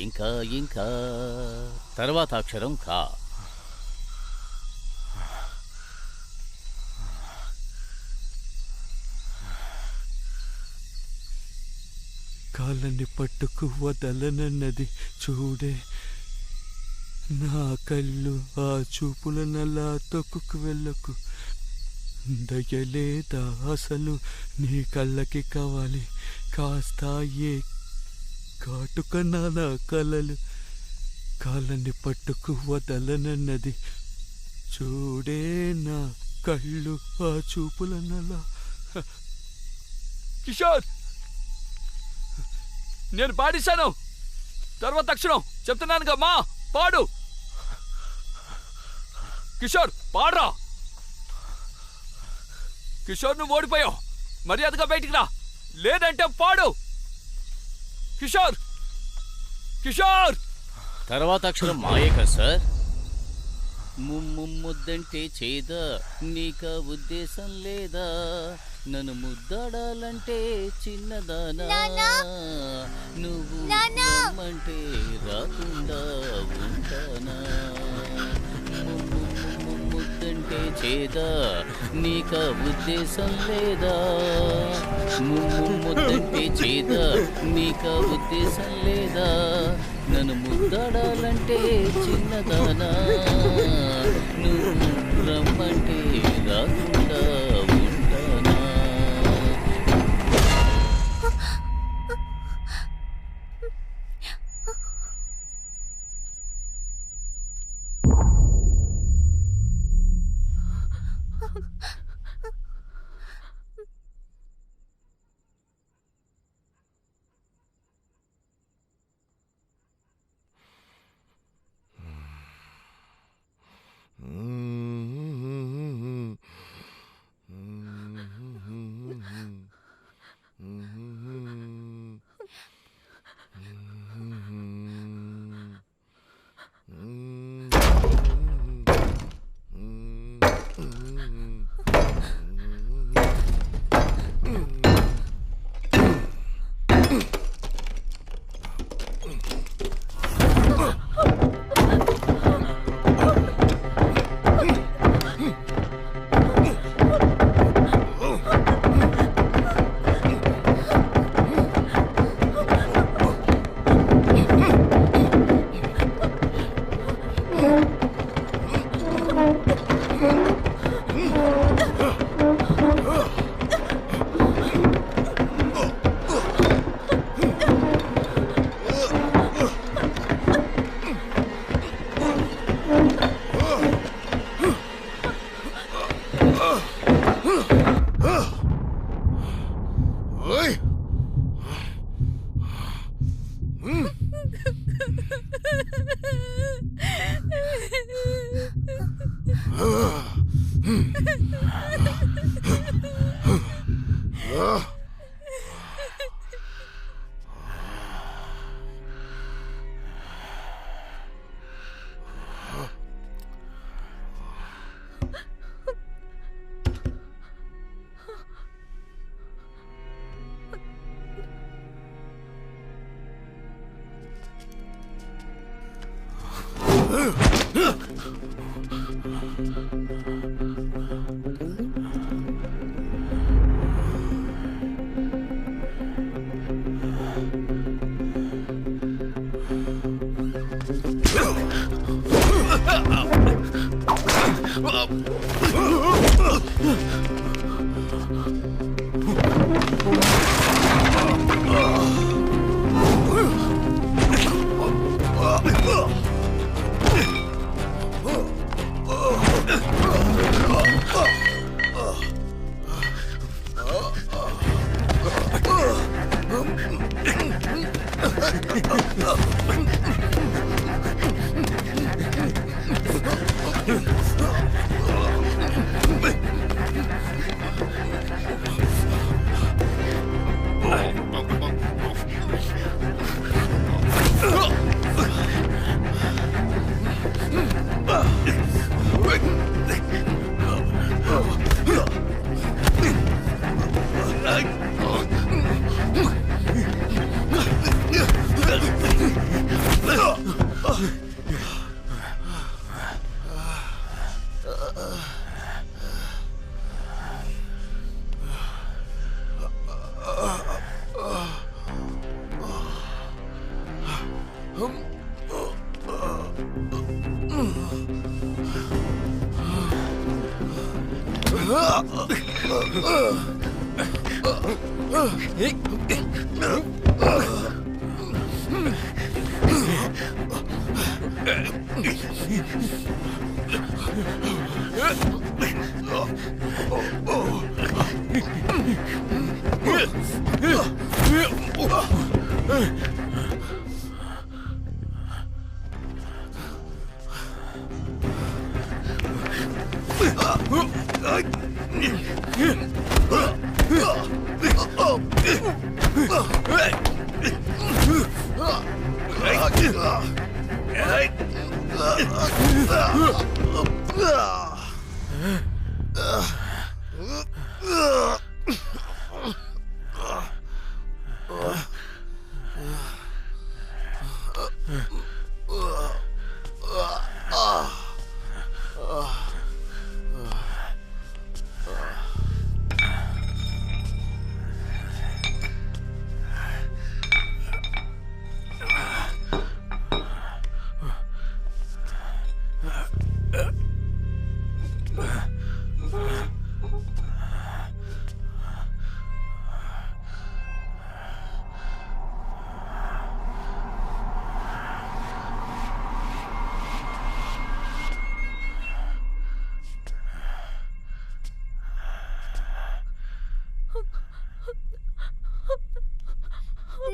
ఇంకా ఇంకా. తర్వాత అక్షరం కా. కాళ్ళని పట్టుకు వదలనన్నది చూడే నా కళ్ళు, ఆ చూపులనలా తొక్కుకు వెళ్ళకు. దయలేదా అసలు నీ కళ్ళకి కావాలి, కాస్త ఏ కాటుకన్నా నా కలలు. కాళ్ళని పట్టుకు వదలనన్నది. చూడే నా కళ్ళు ఆ చూపులన్నలా. కిషోర్, నేను పాడిస్తాను. తర్వాత అక్షరం చెప్తున్నానుగా మా పాడు. కిషోర్ పాడరా. కిషోర్ నువ్వు ఓడిపోయావు, మర్యాదగా బయటికి రా, లేదంటే పాడు. కిషోర్, కిషోర్. తర్వాత అక్షరం మాయే కదా సార్. ముద్దంటే చేదా, నీకా ఉద్దేశం లేదా? నన్ను ముద్దాడాలంటే చిన్నదానా, నువ్వు రమ్మంటే రాకుండా ఉంటానా? ముద్దంటే చేదా, నీకా ఉద్దేశం లేదా? ముద్దంటే చేదా, నీకా ఉద్దేశం లేదా? నన్ను ముద్దాడాలంటే చిన్నదానా, నువ్వు రమ్మంటే రాకుండా ఉంటానా?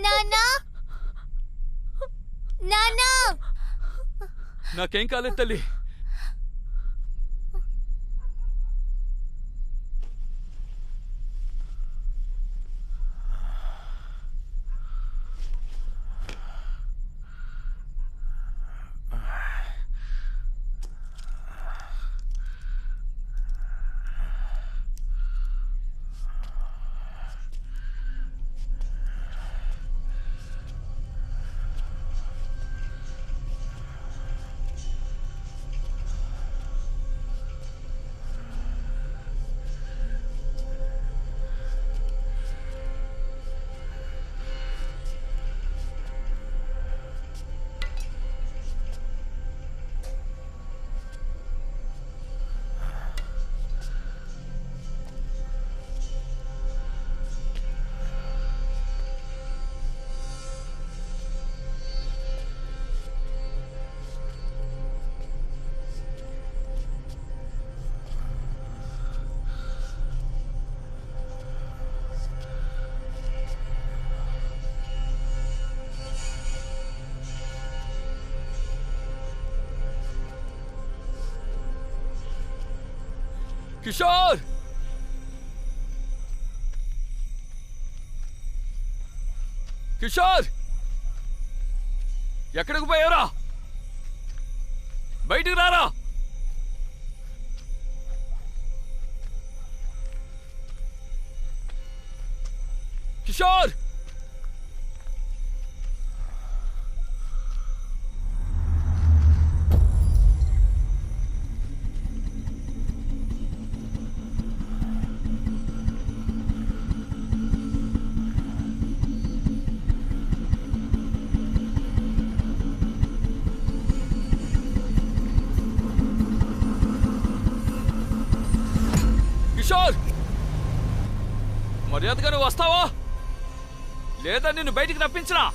నాన్నా నాన్నా నాకేం కాలేదు తల్లి. కిషోర్, కిషోర్, ఎక్కడికి పోయారా? బయటికి రారా. కిషోర్, కిషోర్, మర్యాదగా నువ్వు వస్తావా లేదా నిన్ను బయటికి రప్పించరా?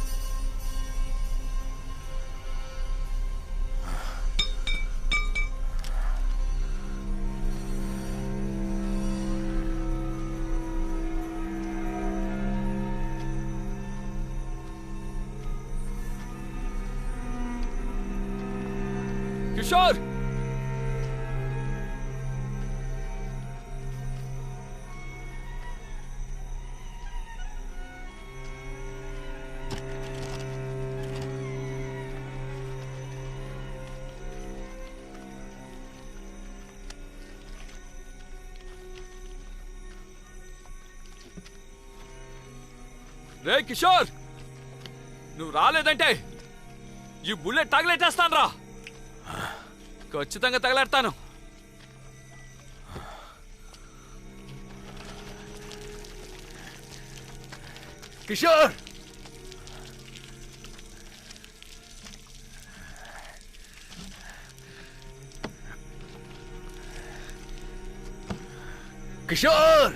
కిషోర్, రే కిషోర్, నువ్వు రాలేదంటే ఈ బుల్లెట్ తగలెట్టేస్తాను రా. ఖచ్చితంగా తగలెడతాను. కిషోర్, కిషోర్,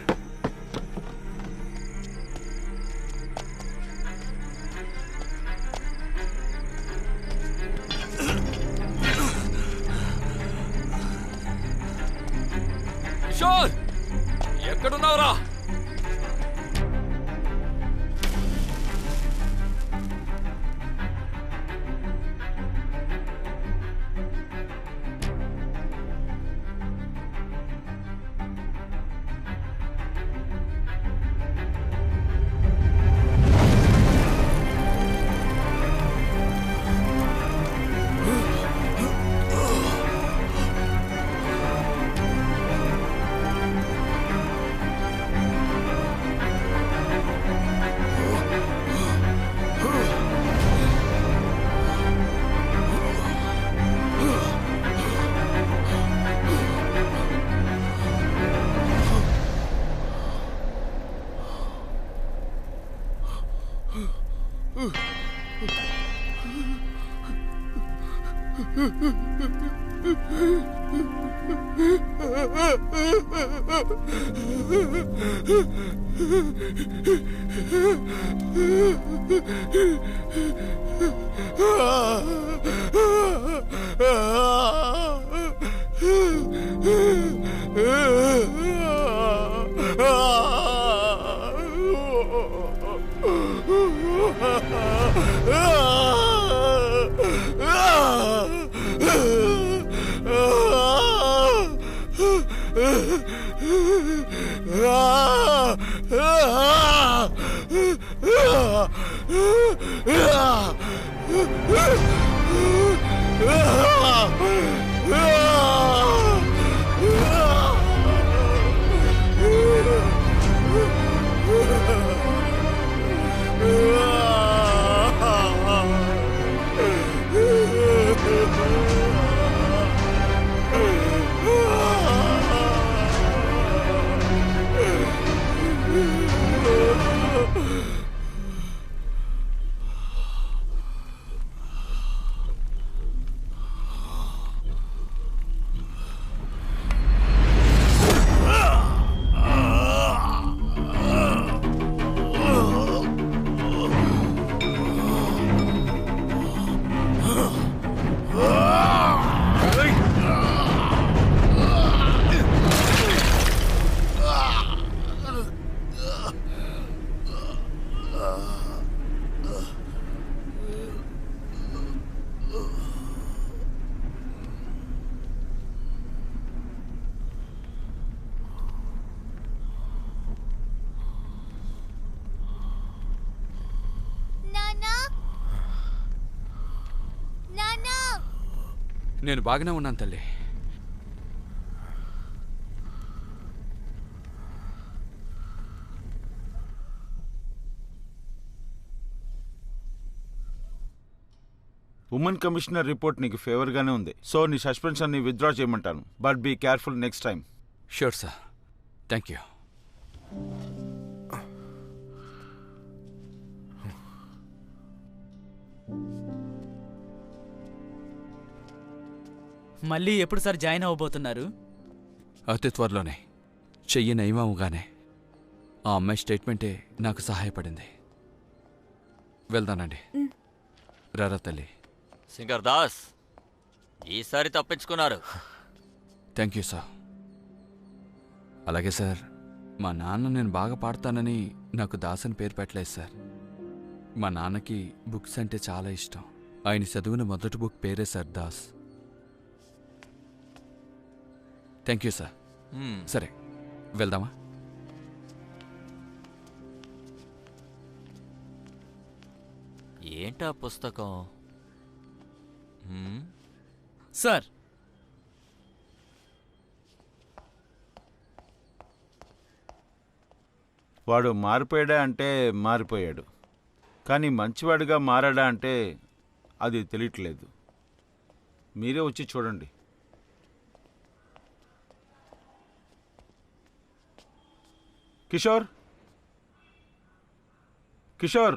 నేను బాగానే ఉన్నాను తల్లి. ఉమెన్ కమిషనర్ రిపోర్ట్ నీకు ఫేవర్గానే ఉంది. సో నీ సస్పెన్షన్ని విత్డ్రా చేయమంటాను. But be careful next time. Sure sir. Thank you. మళ్ళీ ఎప్పుడు సార్ జాయిన్ అవ్వబోతున్నారు? అతి త్వరలోనే. చెయ్యి నయమవుగానే ఆ అమ్మాయి స్టేట్మెంటే నాకు సహాయపడింది. వెళ్దానండి. రారా తల్లి. సింగర్ దాస్, ఈసారి తప్పించుకున్నారు. Thank you sir. అలాగే సార్, మా నాన్న నేను బాగా పాడతానని నాకు దాస్ అని పేరు పెట్టలేదు సార్. మా నాన్నకి బుక్స్ అంటే చాలా ఇష్టం. ఆయన చదివిన మొదటి బుక్ పేరే sir Das. Thank you sir. సరే వెళ్దామా? ఏంటా పుస్తకం? సార్, వాడు మారిపోయాడా అంటే మారిపోయాడు, కానీ మంచివాడిగా మారాడా అంటే అది తెలియట్లేదు. మీరే వచ్చి చూడండి. కిషోర్, కిషోర్,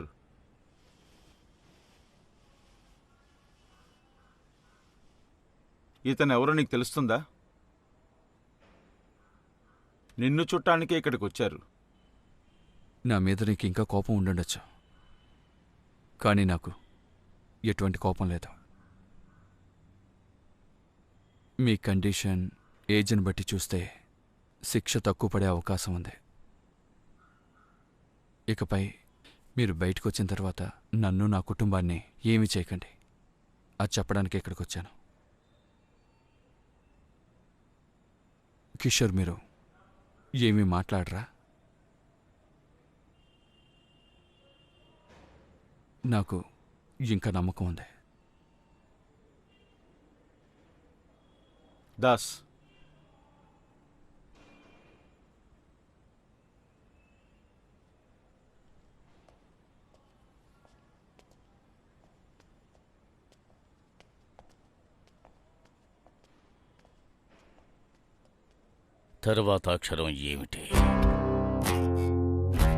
ఇతను ఎవరో నీకు తెలుస్తుందా? నిన్ను చుట్టానికే ఇక్కడికి వచ్చారు. నా మీద నీకు ఇంకా కోపం ఉండుండొచ్చు, కానీ నాకు ఎటువంటి కోపం లేదు. మీ కండిషన్, ఏజ్ని బట్టి చూస్తే శిక్ష తక్కువ పడే అవకాశం ఉంది. ఇకపై మీరు బయటకు వచ్చిన తర్వాత నన్ను, నా కుటుంబాన్ని ఏమీ చేయకండి. అది చెప్పడానికి ఇక్కడికి వచ్చాను. కిషోర్, మీరు ఏమీ మాట్లాడరా? నాకు ఇంకా నమ్మకం ఉంది. దాస్, తర్వాత అక్షరం ఏమిటి?